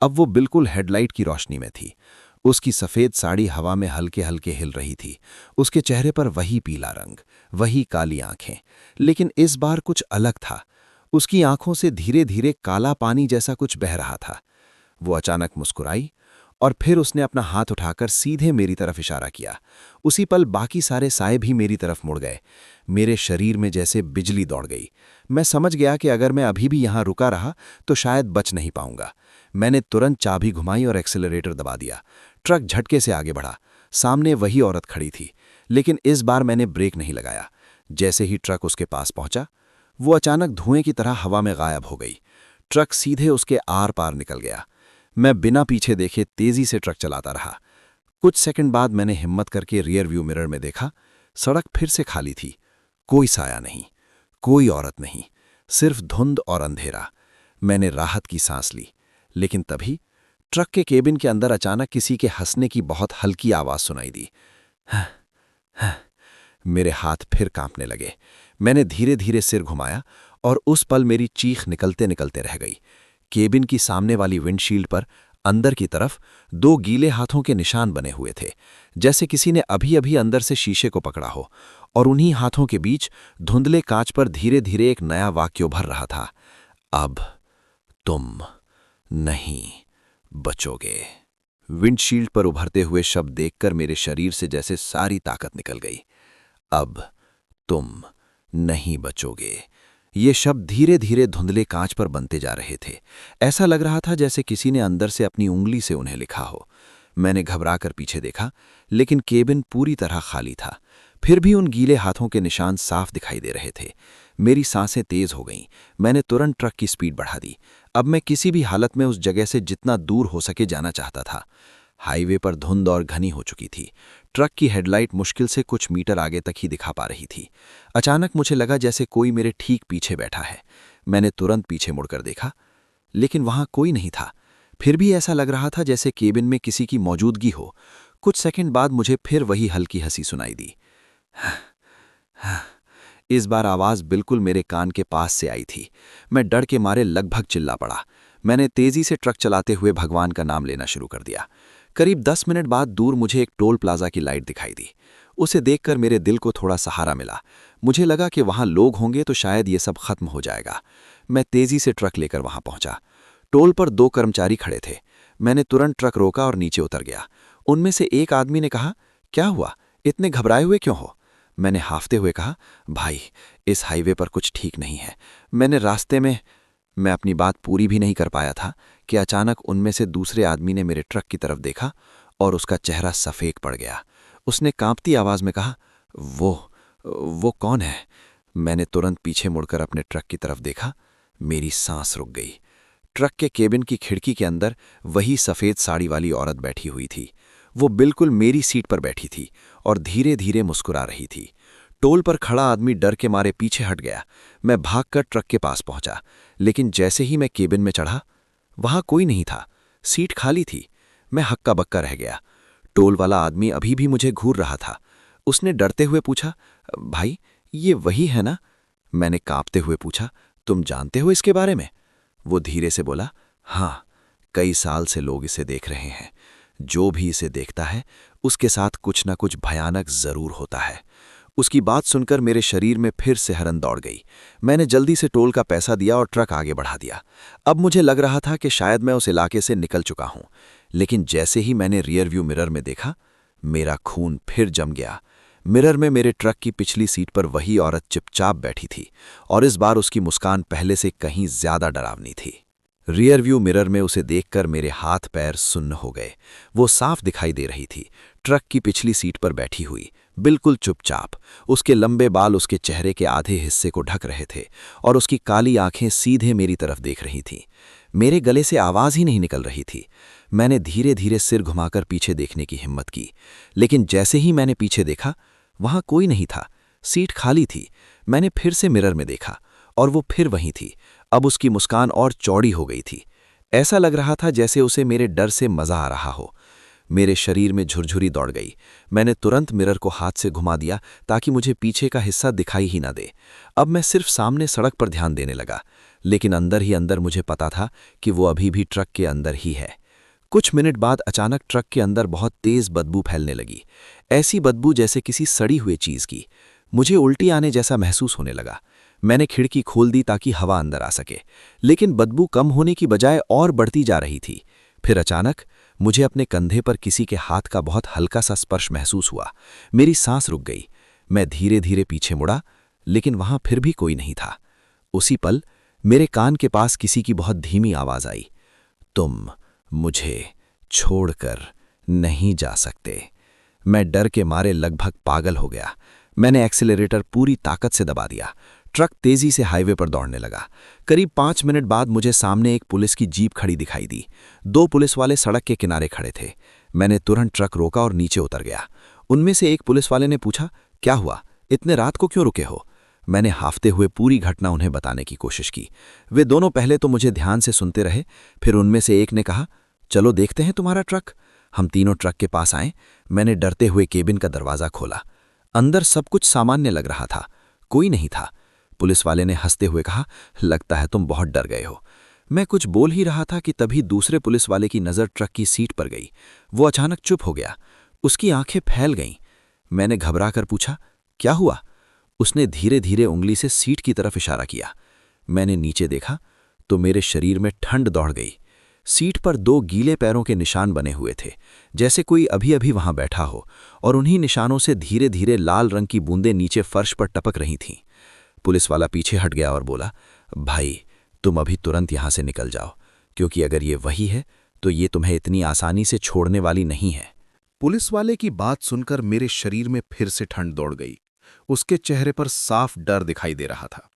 अब वो बिल्कुल हेडलाइट की रोशनी में थी। उसकी सफ़ेद साड़ी हवा में हल्के हल्के हिल रही थी। उसके चेहरे पर वही पीला रंग, वही काली आंखें, लेकिन इस बार कुछ अलग था। उसकी आंखों से धीरे धीरे काला पानी जैसा कुछ बह रहा था। वो अचानक मुस्कुराई और फिर उसने अपना हाथ उठाकर सीधे मेरी तरफ इशारा किया। उसी पल बाकी सारे साए भी मेरी तरफ मुड़ गए। मेरे शरीर में जैसे बिजली दौड़ गई। मैं समझ गया कि अगर मैं अभी भी यहाँ रुका रहा तो शायद बच नहीं पाऊंगा। मैंने तुरंत चाबी घुमाई और एक्सेलरेटर दबा दिया। ट्रक झटके से आगे बढ़ा। सामने वही औरत खड़ी थी, लेकिन इस बार मैंने ब्रेक नहीं लगाया। जैसे ही ट्रक उसके पास पहुंचा, वो अचानक धुएं की तरह हवा में गायब हो गई। ट्रक सीधे उसके आर पार निकल गया। मैं बिना पीछे देखे तेजी से ट्रक चलाता रहा। कुछ सेकंड बाद मैंने हिम्मत करके रियर व्यू मिरर में देखा। सड़क फिर से खाली थी। कोई साया नहीं, कोई औरत नहीं, सिर्फ धुंध और अंधेरा। मैंने राहत की सांस ली, लेकिन तभी ट्रक के केबिन के अंदर अचानक किसी के हंसने की बहुत हल्की आवाज सुनाई दी। मेरे हाथ फिर कांपने लगे। मैंने धीरे धीरे सिर घुमाया और उस पल मेरी चीख निकलते निकलते रह गई। केबिन की सामने वाली विंडशील्ड पर अंदर की तरफ 2 गीले हाथों के निशान बने हुए थे, जैसे किसी ने अभी अभी अंदर से शीशे को पकड़ा हो। और उन्हीं हाथों के बीच धुंधले कांच पर धीरे धीरे एक नया वाक्य उभर रहा था, अब तुम नहीं बचोगे। विंडशील्ड पर उभरते हुए शब्द देखकर मेरे शरीर से जैसे सारी ताकत निकल गई। अब तुम नहीं बचोगे। ये शब्द धीरे धीरे धुंधले कांच पर बनते जा रहे थे। ऐसा लग रहा था जैसे किसी ने अंदर से अपनी उंगली से उन्हें लिखा हो। मैंने घबराकर पीछे देखा, लेकिन केबिन पूरी तरह खाली था। फिर भी उन गीले हाथों के निशान साफ दिखाई दे रहे थे। मेरी सांसें तेज हो गईं। मैंने तुरंत ट्रक की स्पीड बढ़ा दी। अब मैं किसी भी हालत में उस जगह से जितना दूर हो सके जाना चाहता था। हाईवे पर धुंध और घनी हो चुकी थी। ट्रक की हेडलाइट मुश्किल से कुछ मीटर आगे तक ही दिखा पा रही थी। अचानक मुझे लगा जैसे कोई मेरे ठीक पीछे बैठा है। मैंने तुरंत पीछे मुड़कर देखा, लेकिन वहां कोई नहीं था। फिर भी ऐसा लग रहा था जैसे केबिन में किसी की मौजूदगी हो। कुछ सेकंड बाद मुझे फिर वही हल्की हंसी सुनाई दी। इस बार आवाज़ बिल्कुल मेरे कान के पास से आई थी। मैं डर के मारे लगभग चिल्ला पड़ा। मैंने तेज़ी से ट्रक चलाते हुए भगवान का नाम लेना शुरू कर दिया। करीब 10 मिनट बाद दूर मुझे एक टोल प्लाजा की लाइट दिखाई दी। उसे देखकर मेरे दिल को थोड़ा सहारा मिला। मुझे लगा कि वहाँ लोग होंगे तो शायद ये सब खत्म हो जाएगा। मैं तेज़ी से ट्रक लेकर वहाँ पहुँचा। टोल पर 2 कर्मचारी खड़े थे। मैंने तुरंत ट्रक रोका और नीचे उतर गया। उनमें से एक आदमी ने कहा, क्या हुआ, इतने घबराए हुए क्यों हो? मैंने हाफते हुए कहा, भाई, इस हाईवे पर कुछ ठीक नहीं है। मैंने रास्ते में मैं अपनी बात पूरी भी नहीं कर पाया था कि अचानक उनमें से दूसरे आदमी ने मेरे ट्रक की तरफ देखा और उसका चेहरा सफ़ेद पड़ गया। उसने कांपती आवाज़ में कहा, वो कौन है? मैंने तुरंत पीछे मुड़कर अपने ट्रक की तरफ देखा। मेरी सांस रुक गई। ट्रक के केबिन की खिड़की के अंदर वही सफ़ेद साड़ी वाली औरत बैठी हुई थी। वो बिल्कुल मेरी सीट पर बैठी थी और धीरे धीरे मुस्कुरा रही थी। टोल पर खड़ा आदमी डर के मारे पीछे हट गया। मैं भागकर ट्रक के पास पहुंचा, लेकिन जैसे ही मैं केबिन में चढ़ा, वहां कोई नहीं था। सीट खाली थी। मैं हक्का बक्का रह गया। टोल वाला आदमी अभी भी मुझे घूर रहा था। उसने डरते हुए पूछा, भाई, ये वही है ना? मैंने कांपते हुए पूछा, तुम जानते हो इसके बारे में? वो धीरे से बोला, हाँ, कई साल से लोग इसे देख रहे हैं। जो भी इसे देखता है उसके साथ कुछ न कुछ भयानक जरूर होता है। उसकी बात सुनकर मेरे शरीर में फिर से हरन दौड़ गई। मैंने जल्दी से टोल का पैसा दिया और ट्रक आगे बढ़ा दिया। अब मुझे लग रहा था कि शायद मैं उस इलाके से निकल चुका हूं, लेकिन जैसे ही मैंने रियर व्यू मिरर में देखा, मेरा खून फिर जम गया। मिरर में मेरे ट्रक की पिछली सीट पर वही औरत चुपचाप बैठी थी और इस बार उसकी मुस्कान पहले से कहीं ज्यादा डरावनी थी। रियर व्यू मिरर में उसे देखकर मेरे हाथ पैर सुन्न हो गए। वो साफ दिखाई दे रही थी, ट्रक की पिछली सीट पर बैठी हुई, बिल्कुल चुपचाप। उसके लंबे बाल उसके चेहरे के आधे हिस्से को ढक रहे थे और उसकी काली आंखें सीधे मेरी तरफ देख रही थीं। मेरे गले से आवाज़ ही नहीं निकल रही थी। मैंने धीरे धीरे सिर घुमाकर पीछे देखने की हिम्मत की, लेकिन जैसे ही मैंने पीछे देखा, वहां कोई नहीं था। सीट खाली थी। मैंने फिर से मिरर में देखा और वो फिर वहीं थी। अब उसकी मुस्कान और चौड़ी हो गई थी। ऐसा लग रहा था जैसे उसे मेरे डर से मजा आ रहा हो। मेरे शरीर में झुरझुरी दौड़ गई। मैंने तुरंत मिरर को हाथ से घुमा दिया ताकि मुझे पीछे का हिस्सा दिखाई ही ना दे। अब मैं सिर्फ सामने सड़क पर ध्यान देने लगा, लेकिन अंदर ही अंदर मुझे पता था कि वो अभी भी ट्रक के अंदर ही है। कुछ मिनट बाद अचानक ट्रक के अंदर बहुत तेज बदबू फैलने लगी। ऐसी बदबू जैसे किसी सड़ी हुई चीज की। मुझे उल्टी आने जैसा महसूस होने लगा। मैंने खिड़की खोल दी ताकि हवा अंदर आ सके, लेकिन बदबू कम होने की बजाय और बढ़ती जा रही थी। फिर अचानक मुझे अपने कंधे पर किसी के हाथ का बहुत हल्का सा स्पर्श महसूस हुआ। मेरी सांस रुक गई। मैं धीरे धीरे पीछे मुड़ा, लेकिन वहां फिर भी कोई नहीं था। उसी पल मेरे कान के पास किसी की बहुत धीमी आवाज आई, तुम मुझे छोड़कर नहीं जा सकते। मैं डर के मारे लगभग पागल हो गया। मैंने एक्सीलरेटर पूरी ताकत से दबा दिया। ट्रक तेजी से हाईवे पर दौड़ने लगा। करीब 5 मिनट बाद मुझे सामने एक पुलिस की जीप खड़ी दिखाई दी। 2 पुलिस वाले सड़क के किनारे खड़े थे। मैंने तुरंत ट्रक रोका और नीचे उतर गया। उनमें से एक पुलिस वाले ने पूछा, क्या हुआ, इतने रात को क्यों रुके हो? मैंने हाफते हुए पूरी घटना उन्हें बताने की कोशिश की। वे दोनों पहले तो मुझे ध्यान से सुनते रहे, फिर उनमें से एक ने कहा, चलो देखते हैं तुम्हारा ट्रक। हम तीनों ट्रक के पास आए। मैंने डरते हुए केबिन का दरवाज़ा खोला। अंदर सब कुछ सामान्य लग रहा था, कोई नहीं था। पुलिस वाले ने हंसते हुए कहा, लगता है तुम बहुत डर गए हो। मैं कुछ बोल ही रहा था कि तभी दूसरे पुलिस वाले की नज़र ट्रक की सीट पर गई। वो अचानक चुप हो गया। उसकी आंखें फैल गईं। मैंने घबराकर पूछा, क्या हुआ? उसने धीरे धीरे उंगली से सीट की तरफ इशारा किया। मैंने नीचे देखा तो मेरे शरीर में ठंड दौड़ गई। सीट पर 2 गीले पैरों के निशान बने हुए थे, जैसे कोई अभी अभी वहां बैठा हो, और उन्हीं निशानों से धीरे धीरे लाल रंग की बूंदें नीचे फर्श पर टपक रही थीं। पुलिस वाला पीछे हट गया और बोला, भाई, तुम अभी तुरंत यहां से निकल जाओ, क्योंकि अगर ये वही है तो ये तुम्हें इतनी आसानी से छोड़ने वाली नहीं है। पुलिस वाले की बात सुनकर मेरे शरीर में फिर से ठंड दौड़ गई। उसके चेहरे पर साफ डर दिखाई दे रहा था।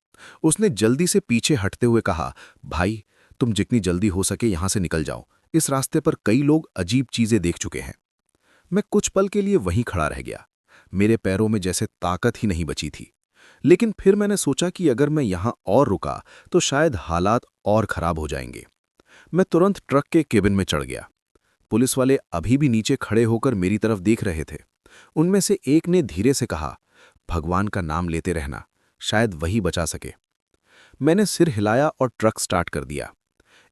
उसने जल्दी से पीछे हटते हुए कहा, भाई, तुम जितनी जल्दी हो सके यहां से निकल जाओ। इस रास्ते पर कई लोग अजीब चीजें देख चुके हैं। मैं कुछ पल के लिए वहीं खड़ा रह गया। मेरे पैरों में जैसे ताकत ही नहीं बची थी। लेकिन फिर मैंने सोचा कि अगर मैं यहां और रुका तो शायद हालात और खराब हो जाएंगे। मैं तुरंत ट्रक के केबिन में चढ़ गया। पुलिस वाले अभी भी नीचे खड़े होकर मेरी तरफ देख रहे थे। उनमें से एक ने धीरे से कहा, भगवान का नाम लेते रहना, शायद वही बचा सके। मैंने सिर हिलाया और ट्रक स्टार्ट कर दिया।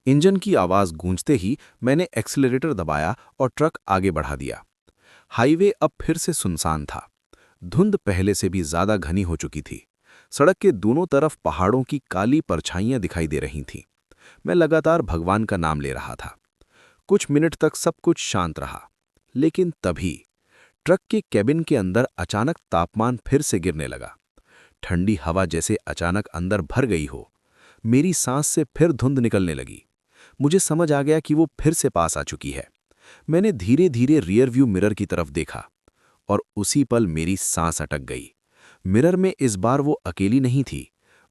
इंजन की आवाज़ गूंजते ही मैंने एक्सीलरेटर दबाया और ट्रक आगे बढ़ा दिया। हाईवे अब फिर से सुनसान था। धुंध पहले से भी ज्यादा घनी हो चुकी थी। सड़क के दोनों तरफ पहाड़ों की काली परछाइयां दिखाई दे रही थीं। मैं लगातार भगवान का नाम ले रहा था। कुछ मिनट तक सब कुछ शांत रहा, लेकिन तभी ट्रक के कैबिन के अंदर अचानक तापमान फिर से गिरने लगा। ठंडी हवा जैसे अचानक अंदर भर गई हो। मेरी सांस से फिर धुंध निकलने लगी। मुझे समझ आ गया कि वो फिर से पास आ चुकी है। मैंने धीरे धीरे रियर व्यू मिरर की तरफ देखा और उसी पल मेरी सांस अटक गई। मिरर में इस बार वो अकेली नहीं थी।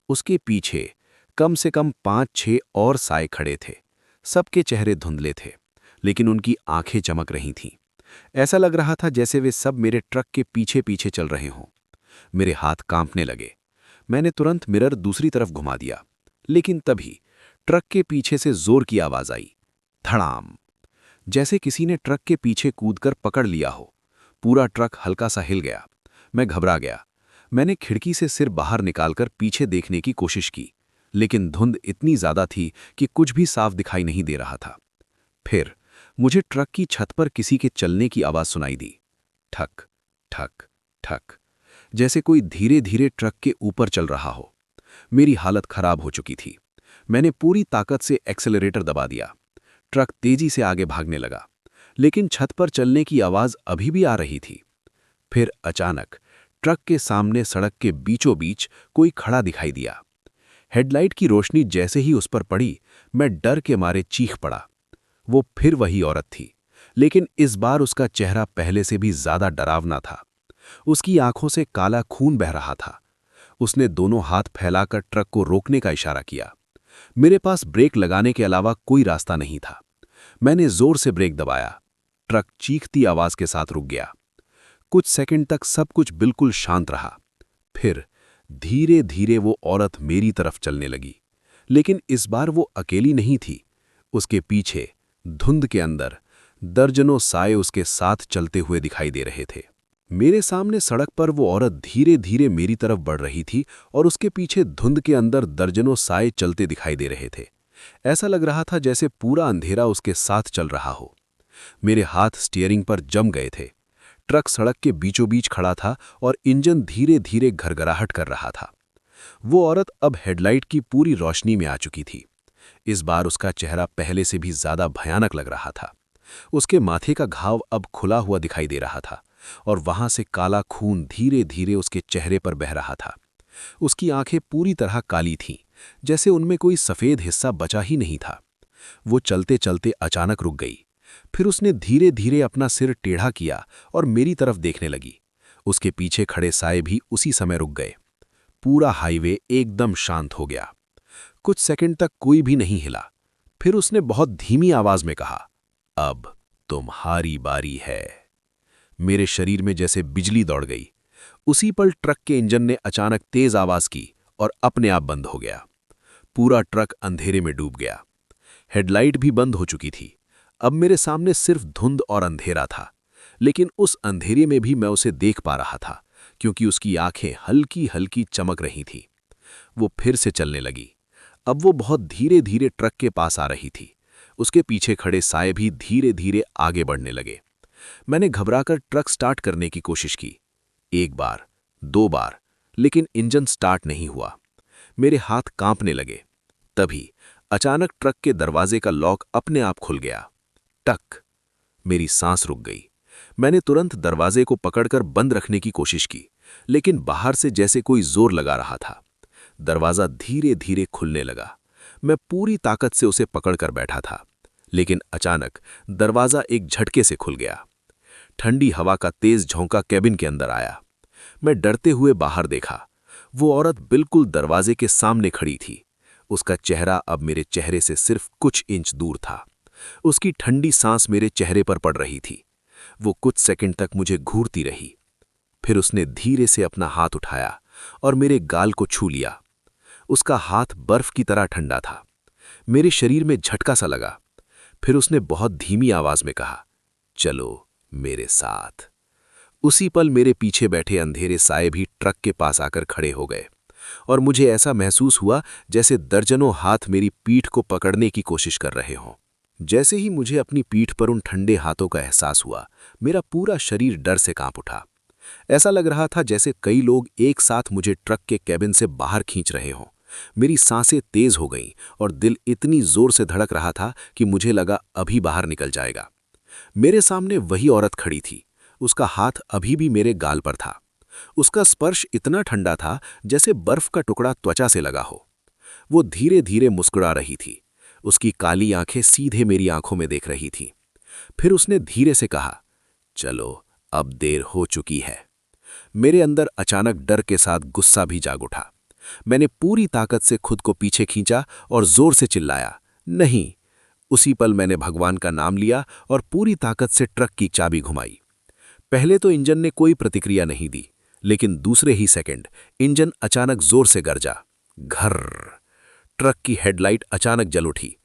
उसके पीछे कम से कम 5-6 और साए खड़े थे। सबके चेहरे धुंधले थे, लेकिन उनकी आंखें चमक रही थीं। ऐसा लग रहा था जैसे वे सब मेरे ट्रक के पीछे पीछे चल रहे हों। मेरे हाथ कांपने लगे। मैंने तुरंत मिरर दूसरी तरफ घुमा दिया, लेकिन तभी ट्रक के पीछे से जोर की आवाज आई, धड़ाम, जैसे किसी ने ट्रक के पीछे कूदकर पकड़ लिया हो। पूरा ट्रक हल्का सा हिल गया। मैं घबरा गया। मैंने खिड़की से सिर बाहर निकालकर पीछे देखने की कोशिश की, लेकिन धुंध इतनी ज्यादा थी कि कुछ भी साफ दिखाई नहीं दे रहा था। फिर मुझे ट्रक की छत पर किसी के चलने की आवाज सुनाई दी, ठक ठक ठक, जैसे कोई धीरे धीरे ट्रक के ऊपर चल रहा हो। मेरी हालत खराब हो चुकी थी। मैंने पूरी ताकत से एक्सेलरेटर दबा दिया। ट्रक तेजी से आगे भागने लगा, लेकिन छत पर चलने की आवाज अभी भी आ रही थी। फिर अचानक ट्रक के सामने सड़क के बीचों बीच कोई खड़ा दिखाई दिया। हेडलाइट की रोशनी जैसे ही उस पर पड़ी, मैं डर के मारे चीख पड़ा। वो फिर वही औरत थी, लेकिन इस बार उसका चेहरा पहले से भी ज्यादा डरावना था। उसकी आंखों से काला खून बह रहा था। उसने दोनों हाथ फैलाकर ट्रक को रोकने का इशारा किया। मेरे पास ब्रेक लगाने के अलावा कोई रास्ता नहीं था। मैंने जोर से ब्रेक दबाया। ट्रक चीखती आवाज के साथ रुक गया। कुछ सेकंड तक सब कुछ बिल्कुल शांत रहा। फिर धीरे धीरे वो औरत मेरी तरफ चलने लगी, लेकिन इस बार वो अकेली नहीं थी। उसके पीछे धुंध के अंदर दर्जनों साए उसके साथ चलते हुए दिखाई दे रहे थे। मेरे सामने सड़क पर वो औरत धीरे धीरे मेरी तरफ बढ़ रही थी और उसके पीछे धुंध के अंदर दर्जनों साए चलते दिखाई दे रहे थे। ऐसा लग रहा था जैसे पूरा अंधेरा उसके साथ चल रहा हो। मेरे हाथ स्टीयरिंग पर जम गए थे। ट्रक सड़क के बीचों बीच खड़ा था और इंजन धीरे धीरे घरघराहट कर रहा था। वो औरत अब हेडलाइट की पूरी रोशनी में आ चुकी थी। इस बार उसका चेहरा पहले से भी ज्यादा भयानक लग रहा था। उसके माथे का घाव अब खुला हुआ दिखाई दे रहा था और वहां से काला खून धीरे धीरे उसके चेहरे पर बह रहा था। उसकी आंखें पूरी तरह काली थीं, जैसे उनमें कोई सफेद हिस्सा बचा ही नहीं था। वो चलते चलते अचानक रुक गई। फिर उसने धीरे धीरे अपना सिर टेढ़ा किया और मेरी तरफ देखने लगी। उसके पीछे खड़े साए भी उसी समय रुक गए। पूरा हाईवे एकदम शांत हो गया। कुछ सेकंड तक कोई भी नहीं हिला। फिर उसने बहुत धीमी आवाज में कहा, अब तुम्हारी बारी है। मेरे शरीर में जैसे बिजली दौड़ गई। उसी पल ट्रक के इंजन ने अचानक तेज आवाज की और अपने आप बंद हो गया। पूरा ट्रक अंधेरे में डूब गया। हेडलाइट भी बंद हो चुकी थी। अब मेरे सामने सिर्फ धुंध और अंधेरा था, लेकिन उस अंधेरे में भी मैं उसे देख पा रहा था, क्योंकि उसकी आंखें हल्की हल्की चमक रही थीं। वो फिर से चलने लगी। अब वो बहुत धीरे धीरे ट्रक के पास आ रही थी। उसके पीछे खड़े साए भी धीरे धीरे आगे बढ़ने लगे। मैंने घबराकर ट्रक स्टार्ट करने की कोशिश की। 1 बार, 2 बार, लेकिन इंजन स्टार्ट नहीं हुआ। मेरे हाथ कांपने लगे। तभी अचानक ट्रक के दरवाजे का लॉक अपने आप खुल गया। टक! मेरी सांस रुक गई। मैंने तुरंत दरवाजे को पकड़कर बंद रखने की कोशिश की, लेकिन बाहर से जैसे कोई जोर लगा रहा था। दरवाजा धीरे धीरे खुलने लगा। मैं पूरी ताकत से उसे पकड़कर बैठा था, लेकिन अचानक दरवाजा एक झटके से खुल गया। ठंडी हवा का तेज झोंका कैबिन के अंदर आया। मैं डरते हुए बाहर देखा। वो औरत बिल्कुल दरवाजे के सामने खड़ी थी। उसका चेहरा अब मेरे चेहरे से सिर्फ कुछ इंच दूर था। उसकी ठंडी सांस मेरे चेहरे पर पड़ रही थी। वो कुछ सेकंड तक मुझे घूरती रही। फिर उसने धीरे से अपना हाथ उठाया और मेरे गाल को छू लिया। उसका हाथ बर्फ की तरह ठंडा था। मेरे शरीर में झटका सा लगा। फिर उसने बहुत धीमी आवाज में कहा, चलो मेरे साथ। उसी पल मेरे पीछे बैठे अंधेरे साए भी ट्रक के पास आकर खड़े हो गए। और मुझे ऐसा महसूस हुआ जैसे दर्जनों हाथ मेरी पीठ को पकड़ने की कोशिश कर रहे हों। जैसे ही मुझे अपनी पीठ पर उन ठंडे हाथों का एहसास हुआ, मेरा पूरा शरीर डर से कांप उठा। ऐसा लग रहा था जैसे कई लोग एक साथ मुझे ट्रक के कैबिन से बाहर खींच रहे हों। मेरी सांसें तेज हो गईं और दिल इतनी जोर से धड़क रहा था कि मुझे लगा अभी बाहर निकल जाएगा। मेरे सामने वही औरत खड़ी थी। उसका हाथ अभी भी मेरे गाल पर था। उसका स्पर्श इतना ठंडा था जैसे बर्फ का टुकड़ा त्वचा से लगा हो। वो धीरे धीरे मुस्कुरा रही थी। उसकी काली आंखें सीधे मेरी आंखों में देख रही थीं। फिर उसने धीरे से कहा, चलो, अब देर हो चुकी है। मेरे अंदर अचानक डर के साथ गुस्सा भी जाग उठा। मैंने पूरी ताकत से खुद को पीछे खींचा और जोर से चिल्लाया, नहीं। उसी पल मैंने भगवान का नाम लिया और पूरी ताकत से ट्रक की चाबी घुमाई। पहले तो इंजन ने कोई प्रतिक्रिया नहीं दी, लेकिन दूसरे ही सेकंड इंजन अचानक जोर से गरजा। घर। ट्रक की हेडलाइट अचानक जल उठी।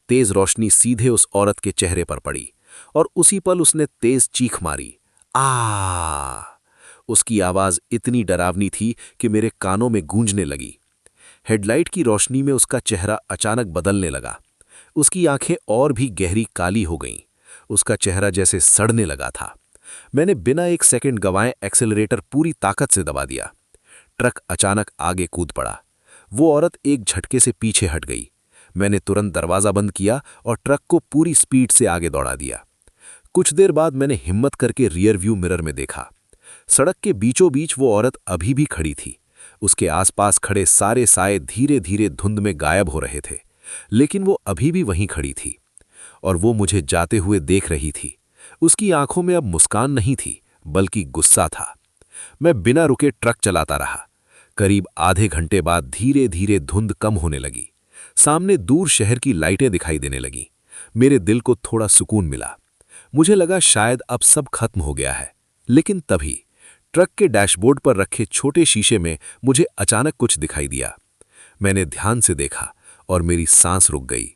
तेज रोशनी सीधे उस औरत के चेहरे पर पड़ी और उसी पल उसने तेज चीख मारी, आ! उसकी आवाज इतनी डरावनी थी कि मेरे कानों में गूंजने लगी। हेडलाइट की रोशनी में उसका चेहरा अचानक बदलने लगा। उसकी आंखें और भी गहरी काली हो गईं। उसका चेहरा जैसे सड़ने लगा था। मैंने बिना एक सेकंड गंवाए एक्सेलरेटर पूरी ताकत से दबा दिया। ट्रक अचानक आगे कूद पड़ा। वो औरत एक झटके से पीछे हट गई। मैंने तुरंत दरवाजा बंद किया और ट्रक को पूरी स्पीड से आगे दौड़ा दिया। कुछ देर बाद मैंने हिम्मत करके रियर व्यू मिरर में देखा। सड़क के बीचों बीच वो औरत अभी भी खड़ी थी। उसके आसपास खड़े सारे साए धीरे धीरे धुंध में गायब हो रहे थे, लेकिन वो अभी भी वहीं खड़ी थी और वो मुझे जाते हुए देख रही थी। उसकी आंखों में अब मुस्कान नहीं थी, बल्कि गुस्सा था। मैं बिना रुके ट्रक चलाता रहा। करीब आधे घंटे बाद धीरे धीरे धुंध कम होने लगी। सामने दूर शहर की लाइटें दिखाई देने लगीं। मेरे दिल को थोड़ा सुकून मिला। मुझे लगा शायद अब सब खत्म हो गया है, लेकिन तभी ट्रक के डैशबोर्ड पर रखे छोटे शीशे में मुझे अचानक कुछ दिखाई दिया। मैंने ध्यान से देखा और मेरी सांस रुक गई।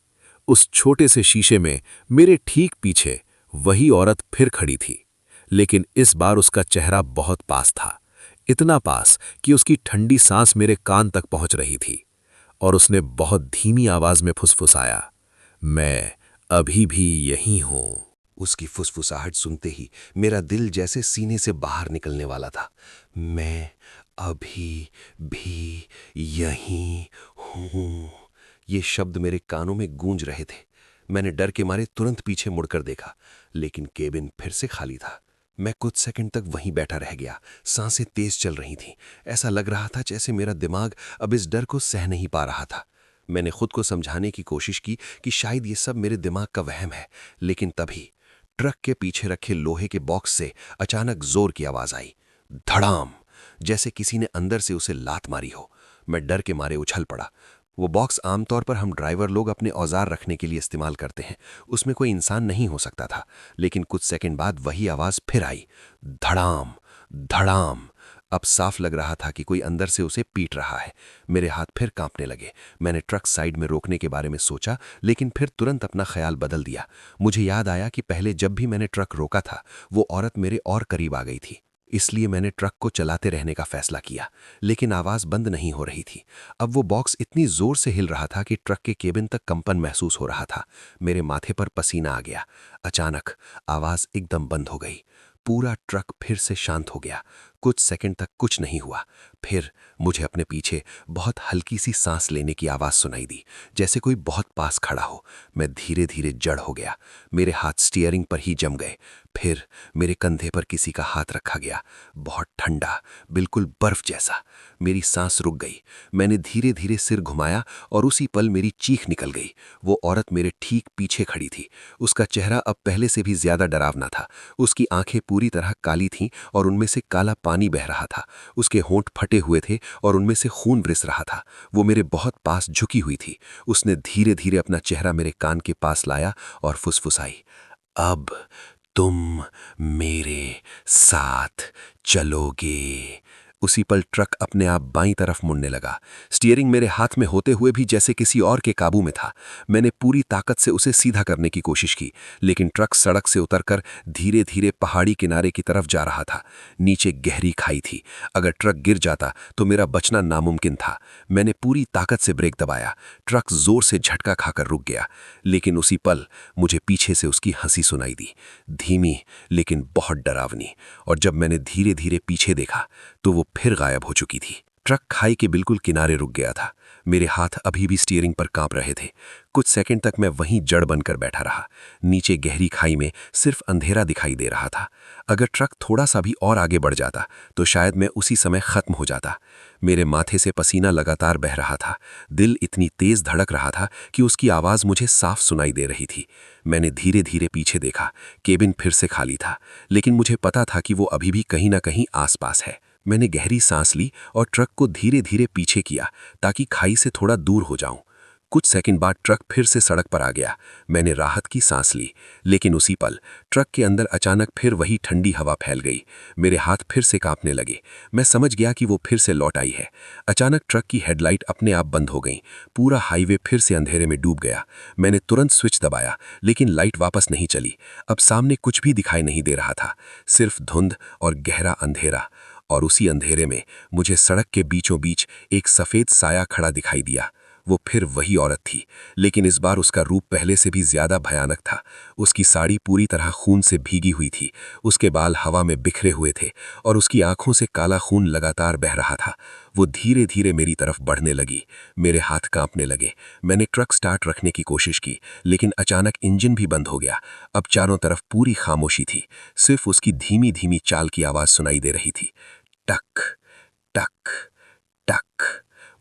उस छोटे से शीशे में मेरे ठीक पीछे वही औरत फिर खड़ी थी, लेकिन इस बार उसका चेहरा बहुत पास था। इतना पास कि उसकी ठंडी सांस मेरे कान तक पहुंच रही थी और उसने बहुत धीमी आवाज में फुसफुसाया, मैं अभी भी यहीं हूं। उसकी फुसफुसाहट सुनते ही मेरा दिल जैसे सीने से बाहर निकलने वाला था। मैं अभी भी यहीं हूं। ये शब्द मेरे कानों में गूंज रहे थे। मैंने डर के मारे तुरंत पीछे मुड़कर देखा, लेकिन केबिन फिर से खाली था। मैं कुछ सेकंड तक वहीं बैठा रह गया। सांसें तेज चल रही थीं। ऐसा लग रहा था जैसे मेरा दिमाग अब इस डर को सह नहीं पा रहा था। मैंने खुद को समझाने की कोशिश की कि शायद ये सब मेरे दिमाग का वहम है, लेकिन तभी ट्रक के पीछे रखे लोहे के बॉक्स से अचानक जोर की आवाज आई, धड़ाम, जैसे किसी ने अंदर से उसे लात मारी हो। मैं डर के मारे उछल पड़ा। वो बॉक्स आमतौर पर हम ड्राइवर लोग अपने औजार रखने के लिए इस्तेमाल करते हैं। उसमें कोई इंसान नहीं हो सकता था, लेकिन कुछ सेकंड बाद वही आवाज फिर आई, धड़ाम धड़ाम। अब साफ लग रहा था कि कोई अंदर से उसे पीट रहा है। मेरे हाथ फिर कांपने लगे। मैंने ट्रक साइड में रोकने के बारे में सोचा, लेकिन फिर तुरंत अपना ख्याल बदल दिया। मुझे याद आया कि पहले जब भी मैंने ट्रक रोका था, वो औरत मेरे और करीब आ गई थी। इसलिए मैंने ट्रक को चलाते रहने का फैसला किया, लेकिन आवाज बंद नहीं हो रही थी। अब वो बॉक्स इतनी जोर से हिल रहा था कि ट्रक के केबिन तक कंपन महसूस हो रहा था। मेरे माथे पर पसीना आ गया। अचानक आवाज एकदम बंद हो गई। पूरा ट्रक फिर से शांत हो गया। कुछ सेकंड तक कुछ नहीं हुआ। फिर मुझे अपने पीछे बहुत हल्की सी सांस लेने की आवाज सुनाई दी, जैसे कोई बहुत पास खड़ा हो। मैं धीरे धीरे जड़ हो गया। मेरे हाथ स्टीयरिंग पर ही जम गए। फिर मेरे कंधे पर किसी का हाथ रखा गया, बहुत ठंडा, बिल्कुल बर्फ जैसा। मेरी सांस रुक गई। मैंने धीरे धीरे सिर घुमाया और उसी पल मेरी चीख निकल गई। वो औरत मेरे ठीक पीछे खड़ी थी। उसका चेहरा अब पहले से भी ज्यादा डरावना था। उसकी आंखें पूरी तरह काली थीं और उनमें से काला पानी बह रहा था। उसके होंठ फटे हुए थे और उनमें से खून रिस रहा था। वो मेरे बहुत पास झुकी हुई थी। उसने धीरे धीरे अपना चेहरा मेरे कान के पास लाया और फुसफुसाई, अब तुम मेरे साथ चलोगे। उसी पल ट्रक अपने आप बाईं तरफ मुड़ने लगा। स्टीयरिंग मेरे हाथ में होते हुए भी जैसे किसी और के काबू में था। मैंने पूरी ताकत से उसे सीधा करने की कोशिश की, लेकिन ट्रक सड़क से उतरकर धीरे धीरे पहाड़ी किनारे की तरफ जा रहा था। नीचे गहरी खाई थी। अगर ट्रक गिर जाता तो मेरा बचना नामुमकिन था। मैंने पूरी ताकत से ब्रेक दबाया। ट्रक जोर से झटका खाकर रुक गया, लेकिन उसी पल मुझे पीछे से उसकी हंसी सुनाई दी, धीमी लेकिन बहुत डरावनी। और जब मैंने धीरे धीरे पीछे देखा तो वो फिर गायब हो चुकी थी। ट्रक खाई के बिल्कुल किनारे रुक गया था। मेरे हाथ अभी भी स्टीयरिंग पर कांप रहे थे। कुछ सेकंड तक मैं वहीं जड़ बनकर बैठा रहा। नीचे गहरी खाई में सिर्फ अंधेरा दिखाई दे रहा था। अगर ट्रक थोड़ा सा भी और आगे बढ़ जाता तो शायद मैं उसी समय खत्म हो जाता। मेरे माथे से पसीना लगातार बह रहा था। दिल इतनी तेज धड़क रहा था कि उसकी आवाज़ मुझे साफ सुनाई दे रही थी। मैंने धीरे धीरे पीछे देखा। केबिन फिर से खाली था, लेकिन मुझे पता था कि वो अभी भी कहीं ना कहीं आसपास है। मैंने गहरी सांस ली और ट्रक को धीरे धीरे पीछे किया ताकि खाई से थोड़ा दूर हो जाऊं। कुछ सेकंड बाद ट्रक फिर से सड़क पर आ गया। मैंने राहत की सांस ली, लेकिन उसी पल ट्रक के अंदर अचानक फिर वही ठंडी हवा फैल गई। मेरे हाथ फिर से कांपने लगे। मैं समझ गया कि वो फिर से लौट आई है। अचानक ट्रक की हेडलाइट अपने आप बंद हो गई। पूरा हाईवे फिर से अंधेरे में डूब गया। मैंने तुरंत स्विच दबाया, लेकिन लाइट वापस नहीं चली। अब सामने कुछ भी दिखाई नहीं दे रहा था, सिर्फ धुंध और गहरा अंधेरा। और उसी अंधेरे में मुझे सड़क के बीचों बीच एक सफ़ेद साया खड़ा दिखाई दिया। वो फिर वही औरत थी, लेकिन इस बार उसका रूप पहले से भी ज्यादा भयानक था। उसकी साड़ी पूरी तरह खून से भीगी हुई थी, उसके बाल हवा में बिखरे हुए थे और उसकी आंखों से काला खून लगातार बह रहा था। वो धीरे धीरे मेरी तरफ बढ़ने लगी। मेरे हाथ कांपने लगे। मैंने ट्रक स्टार्ट रखने की कोशिश की, लेकिन अचानक इंजन भी बंद हो गया। अब चारों तरफ पूरी खामोशी थी। सिर्फ उसकी धीमी धीमी चाल की आवाज़ सुनाई दे रही थी। टक टक टक।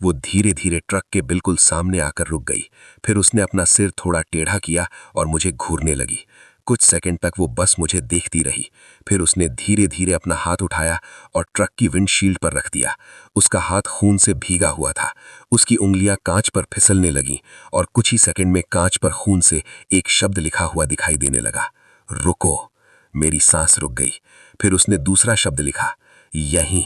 वो धीरे धीरे ट्रक के बिल्कुल सामने आकर रुक गई। फिर उसने अपना सिर थोड़ा टेढ़ा किया और मुझे घूरने लगी। कुछ सेकंड तक वो बस मुझे देखती रही। फिर उसने धीरे धीरे अपना हाथ उठाया और ट्रक की विंडशील्ड पर रख दिया। उसका हाथ खून से भीगा हुआ था। उसकी उंगलियां कांच पर फिसलने लगीं और कुछ ही सेकंड में कांच पर खून से एक शब्द लिखा हुआ दिखाई देने लगा, रुको। मेरी सांस रुक गई। फिर उसने दूसरा शब्द लिखा, यहीं।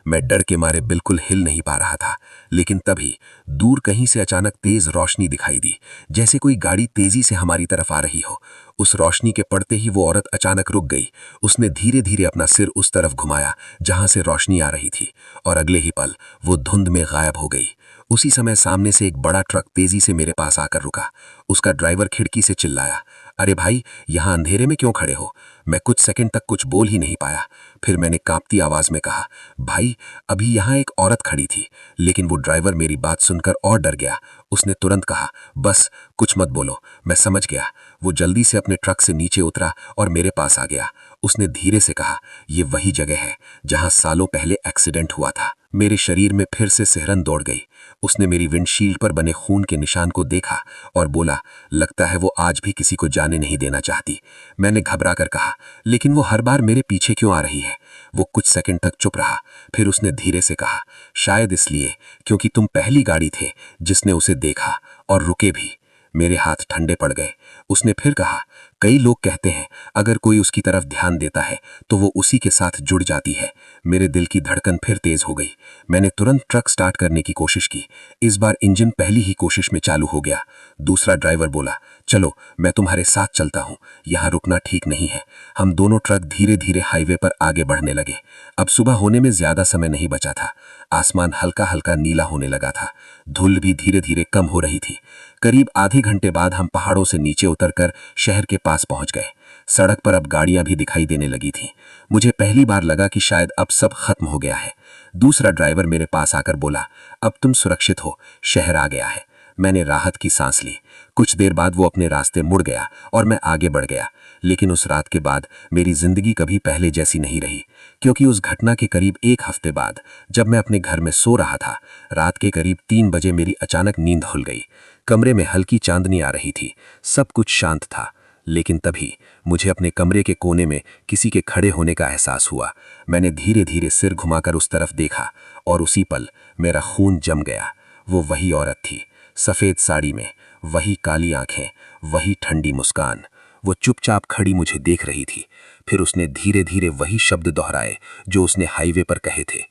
मैं डर के मारे बिल्कुल हिल नहीं पा रहा था, लेकिन तभी दूर कहीं से अचानक तेज रोशनी दिखाई दी, जैसे कोई गाड़ी तेजी से हमारी तरफ आ रही हो। उस रोशनी के पड़ते ही वो औरत अचानक रुक गई। उसने धीरे धीरे अपना सिर उस तरफ घुमाया जहां से रोशनी आ रही थी, और अगले ही पल वो धुंध में गायब हो गई। उसी समय सामने से एक बड़ा ट्रक तेजी से मेरे पास आकर रुका। उसका ड्राइवर खिड़की से चिल्लाया, अरे भाई, यहाँ अंधेरे में क्यों खड़े हो? मैं कुछ सेकंड तक कुछ बोल ही नहीं पाया। फिर मैंने कांपती आवाज में कहा, भाई, अभी यहाँ एक औरत खड़ी थी। लेकिन वो ड्राइवर मेरी बात सुनकर और डर गया। उसने तुरंत कहा, बस कुछ मत बोलो, मैं समझ गया। वो जल्दी से अपने ट्रक से नीचे उतरा और मेरे पास आ गया। उसने धीरे से कहा, ये वही जगह है जहां सालों पहले एक्सीडेंट हुआ था। मेरे शरीर में फिर से सिहरन दौड़ गई। उसने मेरी विंडशील्ड पर बने खून के निशान को देखा और बोला, लगता है वो आज भी किसी को जाने नहीं देना चाहती। मैंने घबरा कर कहा, लेकिन वो हर बार मेरे पीछे क्यों आ रही है? वो कुछ सेकंड तक चुप रहा। फिर उसने धीरे से कहा, शायद इसलिए क्योंकि तुम पहली गाड़ी थे जिसने उसे देखा और रुके भी। मेरे हाथ ठंडे पड़ गए। उसने फिर कहा, कई लोग कहते हैं अगर कोई उसकी तरफ ध्यान देता है तो वो उसी के साथ जुड़ जाती है। मेरे दिल की धड़कन फिर तेज हो गई। मैंने तुरंत ट्रक स्टार्ट करने की कोशिश की। इस बार इंजन पहली ही कोशिश में चालू हो गया। दूसरा ड्राइवर बोला, चलो मैं तुम्हारे साथ चलता हूँ, यहाँ रुकना ठीक नहीं है। हम दोनों ट्रक धीरे धीरे हाईवे पर आगे बढ़ने लगे। अब सुबह होने में ज्यादा समय नहीं बचा था। आसमान हल्का हल्का नीला होने लगा था। धूल भी धीरे धीरे कम हो रही थी। करीब आधे घंटे बाद हम पहाड़ों से नीचे उतरकर शहर के पास पहुंच गए। सड़क पर अब गाड़ियां भी दिखाई देने लगी थीं। मुझे पहली बार लगा कि शायद अब सब खत्म हो गया है। दूसरा ड्राइवर मेरे पास आकर बोला, अब तुम सुरक्षित हो, शहर आ गया है। मैंने राहत की सांस ली। कुछ देर बाद वो अपने रास्ते मुड़ गया और मैं आगे बढ़ गया। लेकिन उस रात के बाद मेरी जिंदगी कभी पहले जैसी नहीं रही, क्योंकि उस घटना के करीब एक हफ्ते बाद जब मैं अपने घर में सो रहा था, रात के करीब 3 बजे मेरी अचानक नींद खुल गई। कमरे में हल्की चांदनी आ रही थी। सब कुछ शांत था। लेकिन तभी मुझे अपने कमरे के कोने में किसी के खड़े होने का एहसास हुआ। मैंने धीरे धीरे सिर घुमाकर उस तरफ देखा और उसी पल मेरा खून जम गया। वो वही औरत थी, सफ़ेद साड़ी में, वही काली आंखें, वही ठंडी मुस्कान। वो चुपचाप खड़ी मुझे देख रही थी। फिर उसने धीरे धीरे वही शब्द दोहराए जो उसने हाईवे पर कहे थे,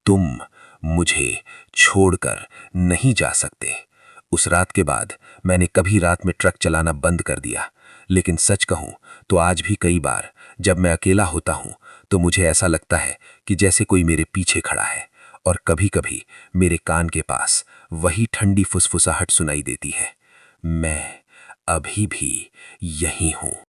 तुम मुझे छोड़कर नहीं जा सकते। उस रात के बाद मैंने कभी रात में ट्रक चलाना बंद कर दिया, लेकिन सच कहूं तो आज भी कई बार जब मैं अकेला होता हूं तो मुझे ऐसा लगता है कि जैसे कोई मेरे पीछे खड़ा है, और कभी-कभी मेरे कान के पास वही ठंडी फुसफुसाहट सुनाई देती है, मैं अभी भी यहीं हूं।